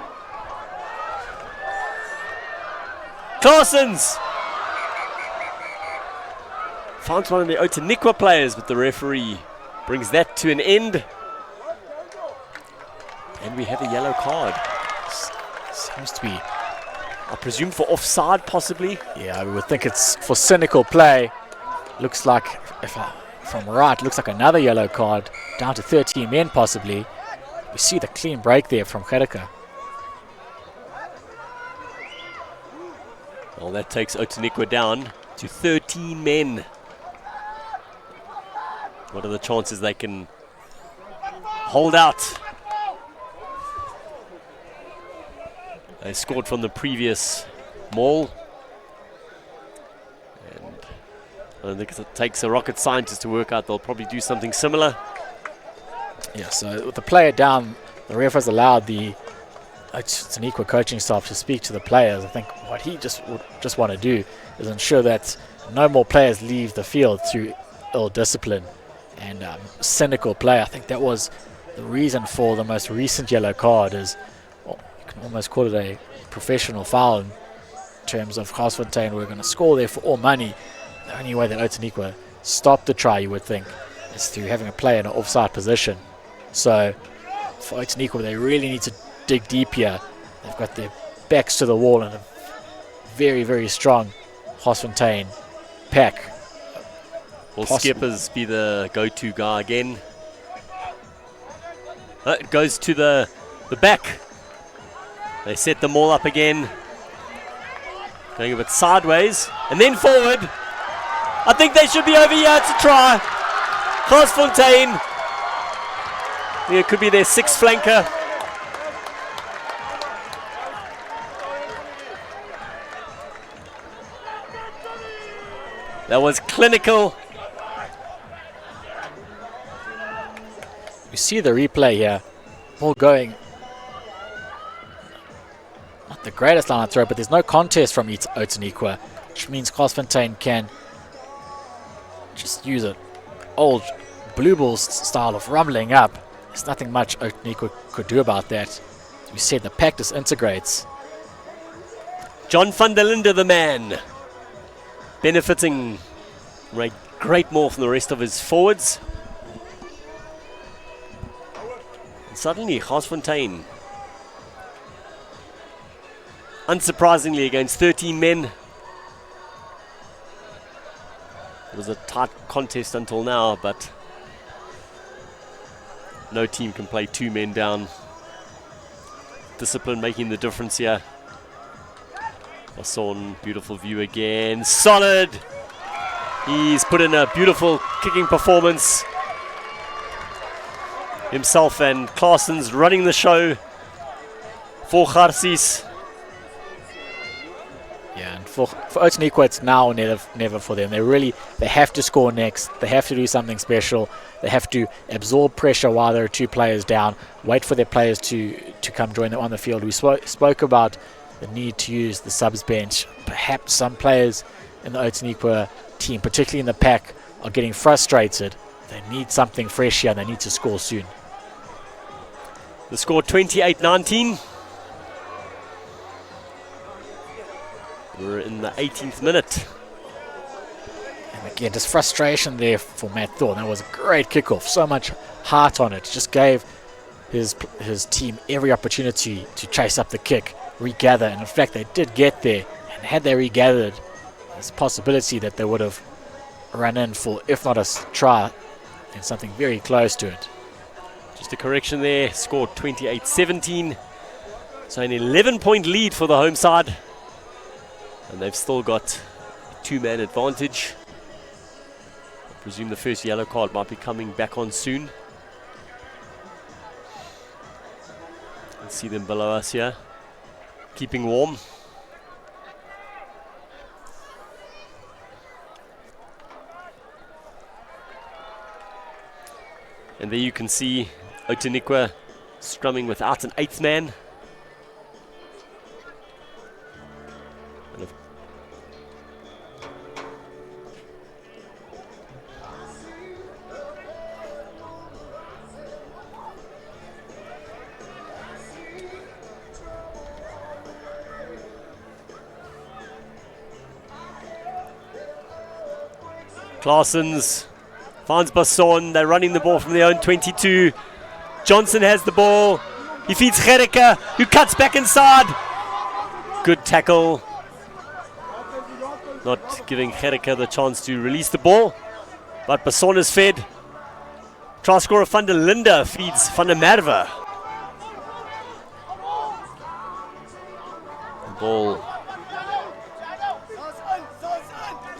Claessens. Found one of the Outeniqua players, but the referee brings that to an end. And we have a yellow card. Seems to be, I presume for offside, possibly. yeah, I would think it's for cynical play. Looks like, if I'm right, looks like another yellow card, down to 13 men possibly. We see the clean break there from Gericke. Well, that takes Outeniqua down to 13 men. What are the chances they can hold out? They scored from the previous maul. And I don't think it takes a rocket scientist to work out they'll probably do something similar. Yeah, so with the player down, the ref has allowed the Outeniqua coaching staff to speak to the players. I think what he would just want to do is ensure that no more players leave the field through ill discipline and cynical play. I think that was the reason for the most recent yellow card. Is, well, you can almost call it a professional foul in terms of Garsfontein. We're going to score there for all money. The only way that Outeniqua stopped the try, you would think, is through having a player in an offside position. So for Outeniqua, they really need to dig deep here. They've got their backs to the wall and a very, very strong Garsfontein pack. Will Skippers be the go-to guy again? It goes to the back. They set them all up again. Going a bit sideways and then forward. I think they should be over here to try. Garsfontein. It could be their sixth flanker. That was clinical. You see the replay here. Ball going. Not the greatest line of throw, but there's no contest from Outeniqua, which means Garsfontein can just use an old blue ball style of rumbling up. There's nothing much Outeniqua could do about that. We said the pack disintegrates. John van der Linde, the man, benefiting great more from the rest of his forwards. And suddenly, Garsfontein, unsurprisingly, against 13 men. It was a tight contest until now, but no team can play two men down. Discipline making the difference here. Basson, beautiful view again. Solid! He's put in a beautiful kicking performance. Himself and Claessen's running the show for Garsies. Yeah, and for Outeniqua, it's now or never for them. They have to score next. They have to do something special. They have to absorb pressure while there are two players down. Wait for their players to come join them on the field. We spoke about the need to use the subs bench. Perhaps some players in the Outeniqua team, particularly in the pack, are getting frustrated. They need something fresh here and they need to score soon. The score 28-19. We're in the 18th minute. And again, just frustration there for Matt Thorne. That was a great kickoff. So much heart on it. Just gave his team every opportunity to chase up the kick, regather. And in fact, they did get there. And had they regathered, there's a possibility that they would have run in for, if not a try, then something very close to it. Just a correction there. Scored 28-17. So an 11-point lead for the home side. And they've still got a two-man advantage. I presume the first yellow card might be coming back on soon. You can see them below us here, keeping warm. And there you can see Outeniqua scrumming without an eighth man. Claessen's finds Basson. They're running the ball from their own 22. Johnson has the ball. He feeds Gericke, who cuts back inside. Good tackle. Not giving Gericke the chance to release the ball. But Basson is fed. Try scorer van der Linde feeds van der Merwe. The ball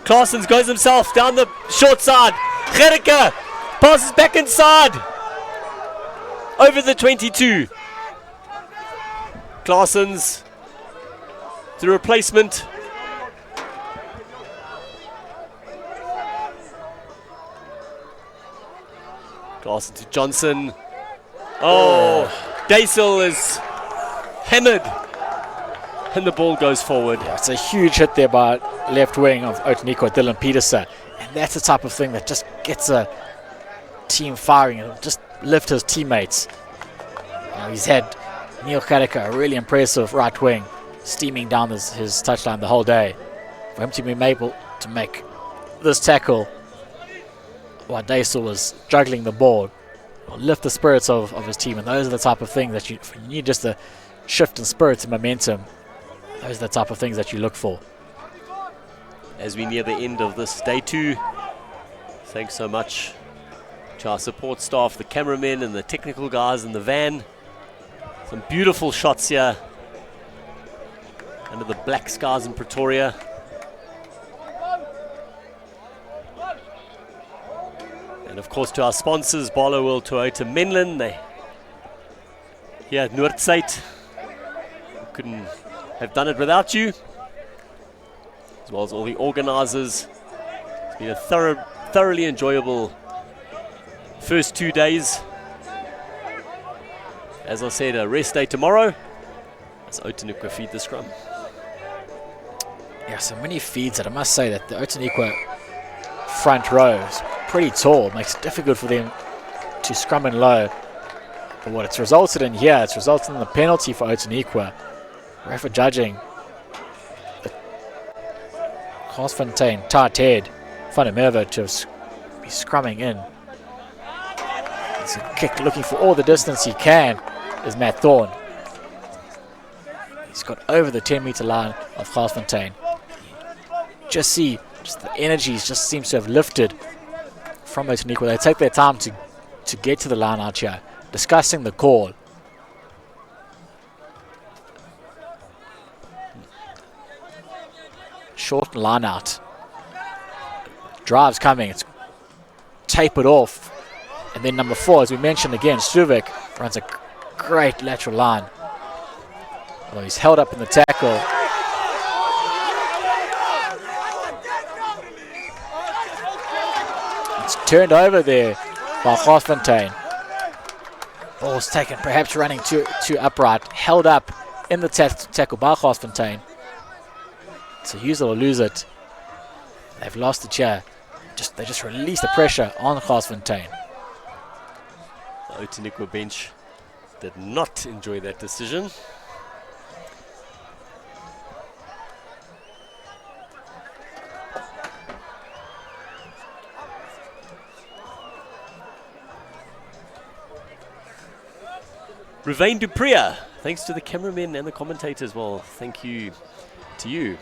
Claessens goes himself down the short side. Gericke passes back inside. Over the 22. Claessens, the replacement. Claessens to Johnson. Oh, Daisel is hammered. And the ball goes forward. Yeah, it's a huge hit there by left wing of Outeniqua, Dylan Peterson. And that's the type of thing that just gets a team firing and just lift his teammates. He's had Neil Gericke, a really impressive right wing, steaming down his touchline the whole day. For him to be able to make this tackle while Daisel was juggling the ball will lift the spirits of his team. And those are the type of things that you need, just a shift in spirits and momentum. Those are the type of things that you look for. As we near the end of this day 2, thanks so much to our support staff, the cameramen and the technical guys in the van. Some beautiful shots here under the black skies in Pretoria. And of course to our sponsors, Barlow World Toyota Menlyn. They here at Noord. Couldn't have done it without you, as well as all the organizers. It's been a thoroughly enjoyable first 2 days. As I said, a rest day tomorrow as Outeniqua feed the scrum. Yeah, so many feeds that I must say that the Outeniqua front row is pretty tall. It makes it difficult for them to scrum in low. But what it's resulted in here, it's resulted in a penalty for Outeniqua. Referee judging Garsfontein, tight head, Van der Merwe to be scrumming in. It's a kick looking for all the distance he can is Matt Thorne. He's got over the 10-meter line of Garsfontein. Just the energy just seems to have lifted from Outeniqua. They take their time to get to the line out here, discussing the call. Short line out. Drive's coming. It's tapered off. And then number 4, as we mentioned again, Suid runs a great lateral line. Although he's held up in the tackle. It's turned over there by Garsfontein. Ball's taken, perhaps running too upright. Held up in the tackle by Garsfontein. So use it or lose it. They've lost the chair. They just release the pressure on Garsfontein. The Outeniqua bench did not enjoy that decision. Ruvain Dupria, thanks to the cameramen and the commentators. Well, thank you to you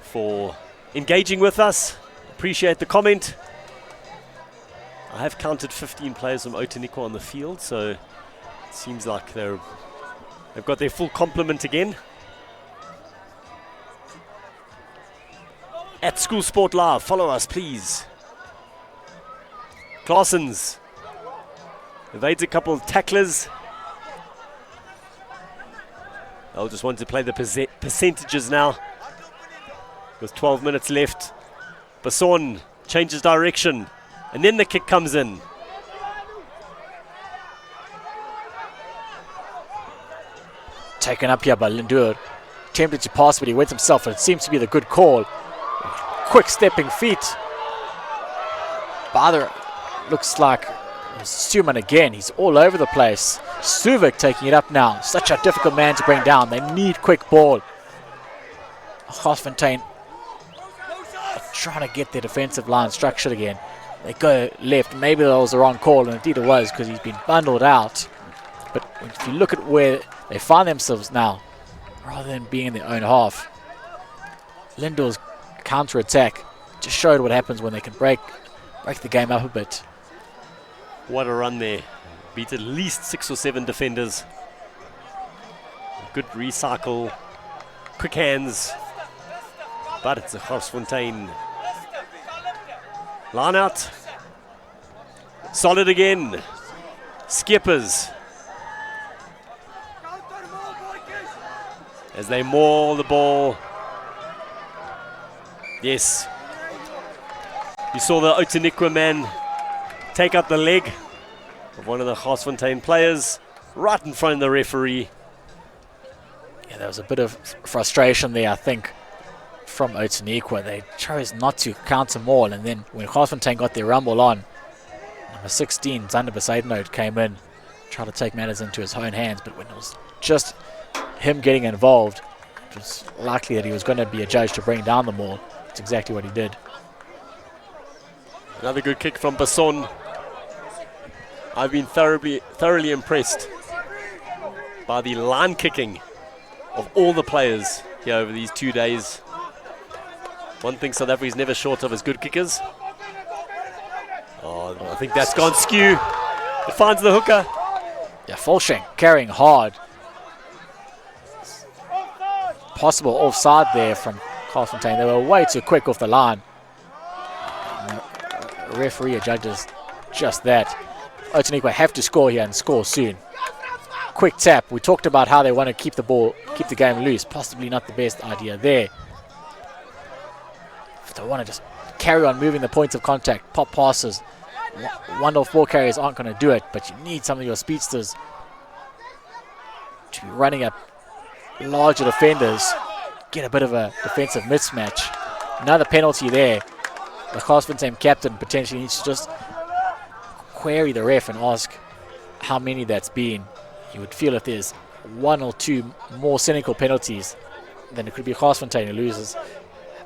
for engaging with us. Appreciate the comment. I have counted 15 players from Outeniqua on the field, so it seems like they've got their full complement again. At School Sport Live, follow us please. Claessens evades a couple of tacklers. They'll just want to play the percentages now. With 12 minutes left, Basson changes direction, and then the kick comes in. Taken up here by Lindur. Tempted to pass, but he went himself, and it seems to be the good call. Quick stepping feet. Bother looks like Stuman again. He's all over the place. Suid taking it up now. Such a difficult man to bring down. They need quick ball. Garsfontein trying to get their defensive line structured again. They go left. Maybe that was the wrong call, and indeed it was, because he's been bundled out. But if you look at where they find themselves now, rather than being in their own half, Lindor's counter-attack just showed what happens when they can break the game up a bit. What a run there. Beat at least 6 or 7 defenders. Good recycle. Quick hands. But it's a Garsfontein Line out. Solid again. Skippers. As they maul the ball. Yes. You saw the Outeniqua man take up the leg of one of the Garsfontein players right in front of the referee. Yeah, there was a bit of frustration there, I think, from Outeniqua. They chose not to counter maul, and then when Garsfontein got their rumble on, number 16, Zander Besaidenote, came in, tried to take matters into his own hands, but when it was just him getting involved, it was likely that he was going to be adjudged to bring down the maul. That's exactly what he did. Another good kick from Basson. I've been thoroughly impressed by the line kicking of all the players here over these 2 days. One thing South Africa is never short of is good kickers. Oh, I think that's gone skew. It finds the hooker. Yeah, Volshank carrying hard. Possible offside there from Garsfontein. They were way too quick off the line. And the referee judges just that. Outeniqua have to score here and score soon. Quick tap. We talked about how they want to keep the game loose. Possibly not the best idea there. If they want to just carry on moving the points of contact, pop passes, one-off ball carriers aren't going to do it, but you need some of your speedsters to be running up larger defenders, get a bit of a defensive mismatch. Another penalty there. The Garsfontein captain potentially needs to just query the ref and ask how many that's been. You would feel if there's one or two more cynical penalties, then it could be Garsfontein who loses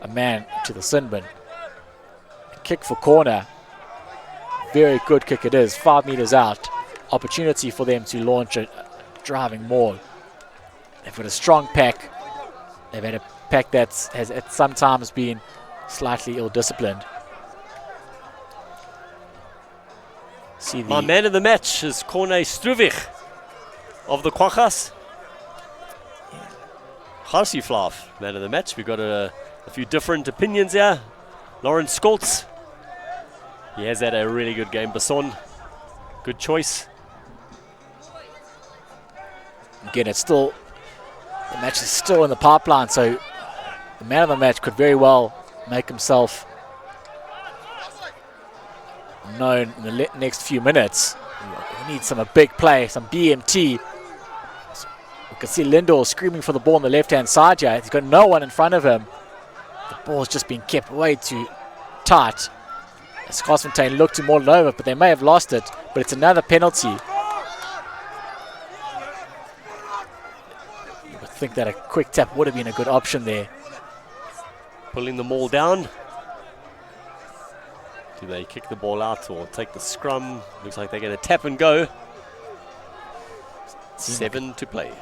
a man to the sin bin. Kick for corner. Very good kick it is. 5 meters out. Opportunity for them to launch a driving maul. They've got a strong pack. They've had a pack that has at sometimes been slightly ill-disciplined. My man of the match is Corne Struvich of the Quaggas. Garsfontein, man of the match. We've got a few different opinions here. Lawrence Skoltz. He has had a really good game. Basson, good choice. Again, the match is still in the pipeline, so the man of the match could very well make himself known in the next few minutes. We need some big play, some BMT. So we can see Lindor screaming for the ball on the left-hand side here. He's got no one in front of him. The ball's just been kept way too tight. As Garsfontein look to maul it over, but they may have lost it. But it's another penalty. You would think that a quick tap would have been a good option there. Pulling the maul down. Do they kick the ball out or take the scrum? Looks like they're going to tap and go. 7 to play.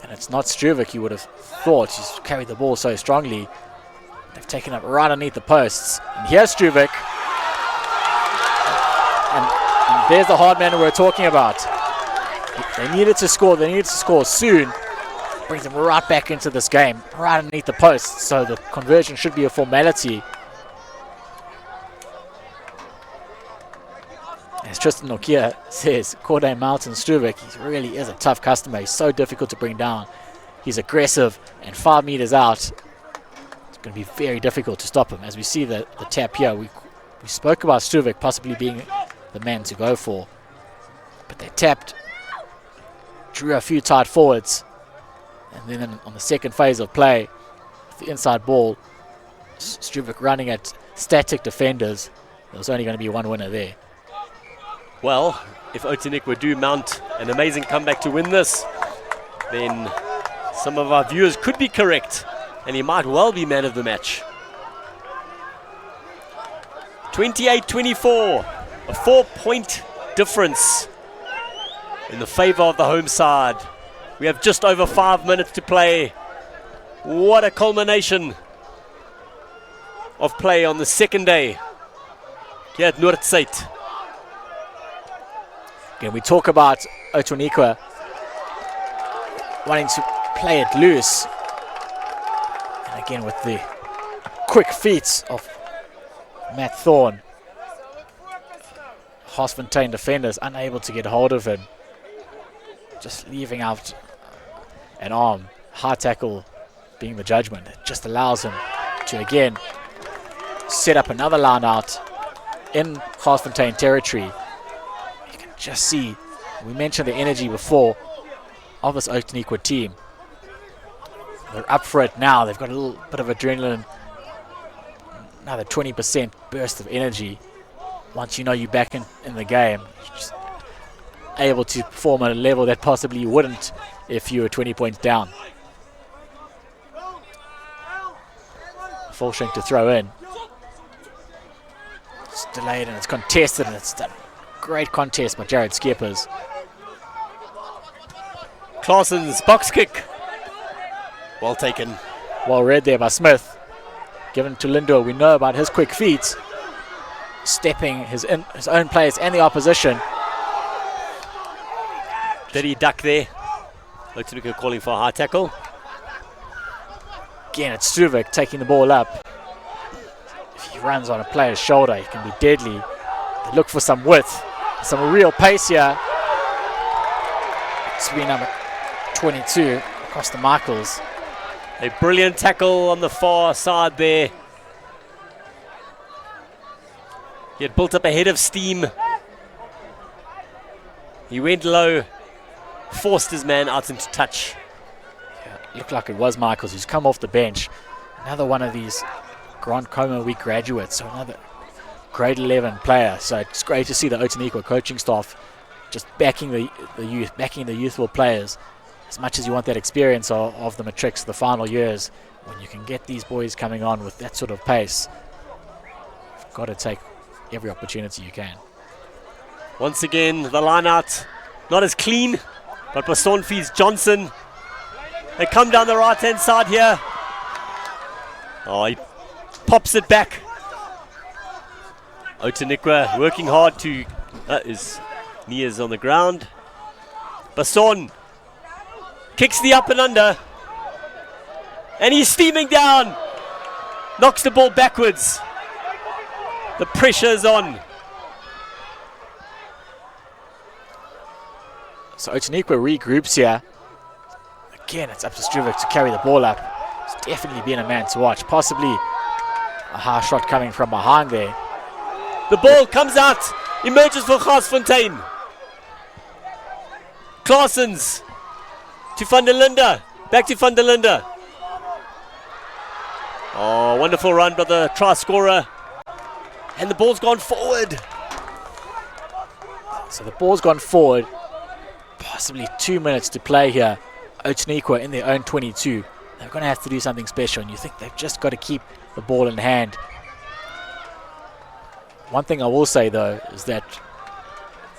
And it's not Struvik, you would have thought. He's carried the ball so strongly. They've taken up right underneath the posts. And here's Struvik. And there's the hard man we're talking about. They needed to score. They needed to score soon. Brings them right back into this game, right underneath the posts. So the conversion should be a formality. As Tristan Nokia says, Corday Mountain Struvik, he really is a tough customer. He's so difficult to bring down. He's aggressive, and 5 meters out, it's going to be very difficult to stop him. As we see the tap here, we spoke about Struvik possibly being the man to go for. But they tapped, drew a few tight forwards, and then on the second phase of play, with the inside ball, Struvik running at static defenders, there was only going to be one winner there. Well, if Outeniqua do mount an amazing comeback to win this, then some of our viewers could be correct, and he might well be man of the match. 28-24, a 4-point difference in the favor of the home side. We have just over 5 minutes to play. What a culmination of play on the second day here at Noord. Again, we talk about Outeniqua wanting to play it loose. And again, with the quick feet of Matt Thorne, Garsfontein defenders unable to get hold of him. Just leaving out an arm. High tackle being the judgment. It just allows him to again set up another line out in Garsfontein territory. You can just see, we mentioned the energy before of this Outeniqua team. They're up for it now. They've got a little bit of adrenaline, another 20% burst of energy. Once you know you're back in the game, you're just able to perform at a level that possibly you wouldn't if you were 20 points down. Full shrink to throw in. It's delayed and it's contested, and it's a great contest by Jared Skeppers. Claessen's box kick. Well taken. Well read there by Smith. Given to Lindor, we know about his quick feet. Stepping his own players and the opposition. Did he duck there? Outeniqua calling for a high tackle. Again, it's Suid taking the ball up. If he runs on a player's shoulder, he can be deadly. They look for some width, some real pace here. It's been number 22 across the Michaels. A brilliant tackle on the far side there. He had built up a head of steam. He went low, forced his man out into touch. Yeah, looked like it was Michaels who's come off the bench. Another one of these Grand Coma Week graduates, so another grade 11 player. So it's great to see the Outeniqua coaching staff just backing the youth, backing the youthful players. As much as you want that experience of the matrics, the final years, when you can get these boys coming on with that sort of pace, you've got to take every opportunity you can. Once again, the line out, not as clean, but Basson feeds Johnson. They come down the right-hand side here. Oh, he pops it back. Outeniqua working hard to... his knee is on the ground. Basson kicks the up and under. And he's steaming down. Knocks the ball backwards. The pressure's on. So Outeniqua regroups here. Again, it's up to Struvic to carry the ball up. It's definitely been a man to watch. Possibly a high shot coming from behind there. The ball comes out. Emerges for Garsfontein. Claessen's to Van der Linde. Back to Van der Linde. Oh, wonderful run by the try scorer. And the ball's gone forward. So the ball's gone forward. Possibly 2 minutes to play here. Outeniqua in their own 22. They're going to have to do something special, and you think they've just got to keep the ball in hand. One thing I will say, though, is that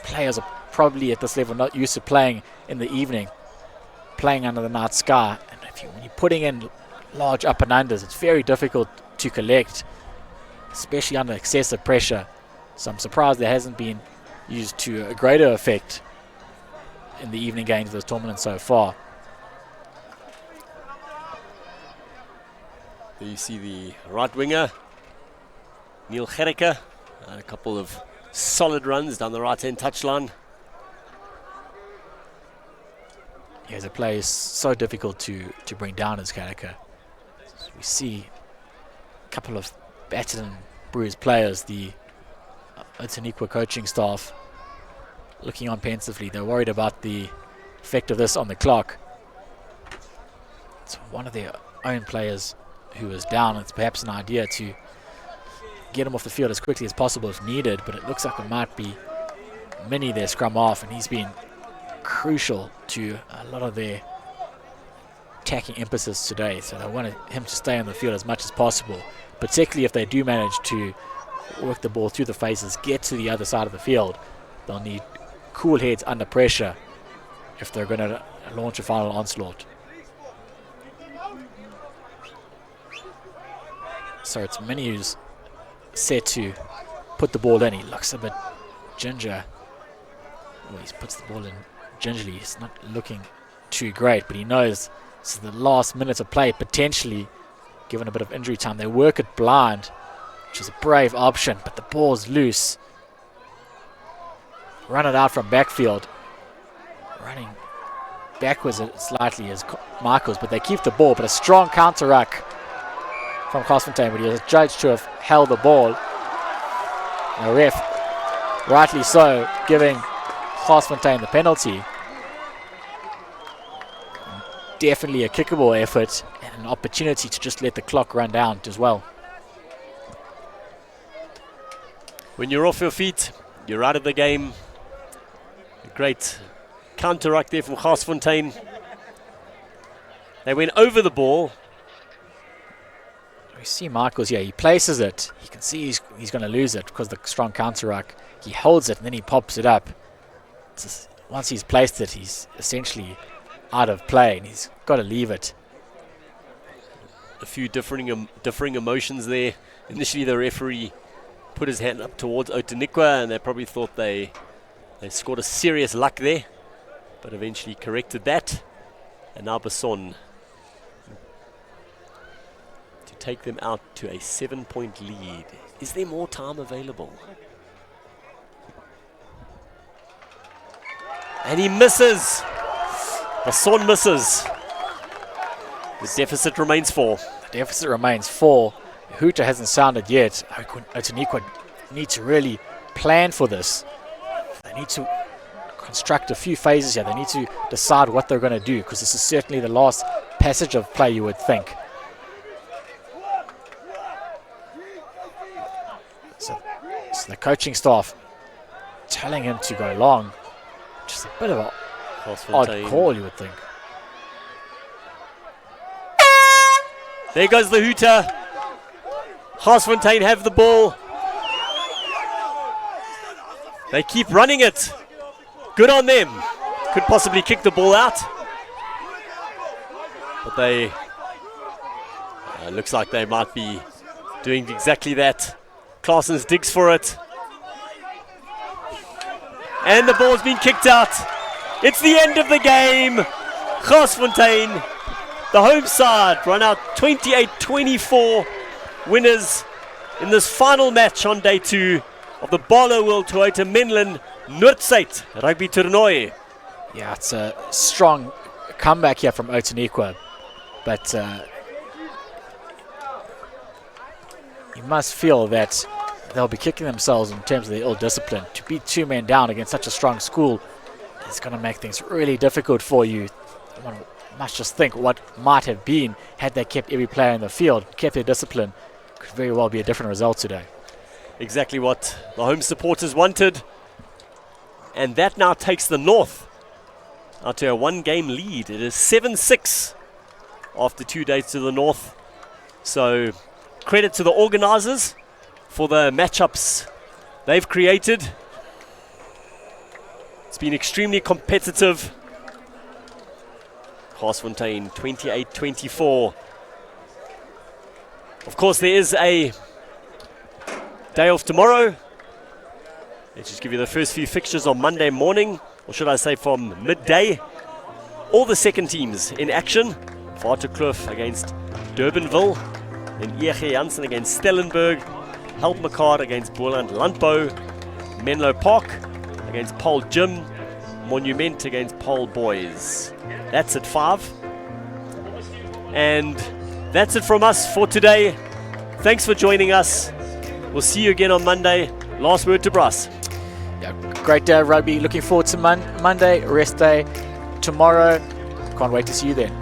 players are probably at this level not used to playing in the evening, playing under the night sky. And when you're putting in large up and unders, it's very difficult to collect, especially under excessive pressure. So I'm surprised there hasn't been used to a greater effect in the evening games of this tournament so far. There you see the right winger, Neil Gericke, and a couple of solid runs down the right-hand touchline. Yeah, the play is so difficult to bring down as Gericke. We see a couple of battered and bruised players, the Outeniqua coaching staff looking on pensively. They're worried about the effect of this on the clock. It's one of their own players who is down. It's perhaps an idea to get him off the field as quickly as possible if needed, but it looks like it might be Mini their scrum off, and he's been crucial to a lot of their attacking emphasis today. So they want him to stay on the field as much as possible, particularly if they do manage to work the ball through the faces, get to the other side of the field. They'll need cool heads under pressure if they're going to launch a final onslaught. So it's Mini who's set to put the ball in. He looks a bit ginger. Well, he puts the ball in gingerly. He's not looking too great, but he knows this is the last minute of play, potentially given a bit of injury time. They work it blind, which is a brave option, but the ball's loose. run it out from backfield. Running backwards slightly as Michaels, but they keep the ball. But a strong counter ruck from Garsfontein, but he was judged to have held the ball. The ref, rightly so, giving Garsfontein the penalty. Definitely a kickable effort and an opportunity to just let the clock run down as well. When you're off your feet, you're out of the game. A great counter ruck there from Garsfontein. They went over the ball. We see Michaels here, he places it. You can see he's going to lose it because of the strong counter ruck. He holds it and then he pops it up. Once he's placed it, he's essentially out of play and he's got to leave it. A few differing emotions there. Initially the referee put his hand up towards Outeniqua and they probably thought they scored a serious luck there, but eventually corrected that. And now Basson to take them out to a 7-point lead. Is there more time available? And he misses. Basson misses. The deficit remains 4. The deficit remains 4. Hooter hasn't sounded yet. Outeniqua need to really plan for this. They need to construct a few phases here. They need to decide what they're going to do because this is certainly the last passage of play, you would think. So the coaching staff telling him to go long. Just a bit of an odd call, you would think. There goes the hooter. Garsfontein have the ball. They keep running it. Good on them. Could possibly kick the ball out. But they... looks like they might be doing exactly that. Claessens digs for it. And the ball's been kicked out. It's the end of the game. Garsfontein, the home side, run out 28-24 winners in this final match on day 2 of the Barlow World Toyota Menlyn Noord Rugby Toernooi. Yeah, it's a strong comeback here from Outeniqua, but you must feel that they'll be kicking themselves in terms of their ill discipline. To beat 2 men down against such a strong school is going to make things really difficult for you. One must just think what might have been had they kept every player in the field, kept their discipline. Could very well be a different result today. Exactly what the home supporters wanted. And that now takes the North out to a 1-game lead. It is 7-6 after 2 days to the North. So credit to the organisers for the matchups they've created. It's been extremely competitive. Garsfontein 28-24. Of course, there is a day off tomorrow. Let's just give you the first few fixtures on Monday morning, or should I say from midday. All the second teams in action. Waterkloof against Durbanville. Then EG Janssen against Stellenberg. Helpmekaar against Boland Landbou. Menlo Park against Paul Gym. Monument against Paul Boys. That's at 5. And that's it from us for today. Thanks for joining us. We'll see you again on Monday. Last word to Brass. Yeah, great day of rugby. Looking forward to Monday, rest day tomorrow. Can't wait to see you then.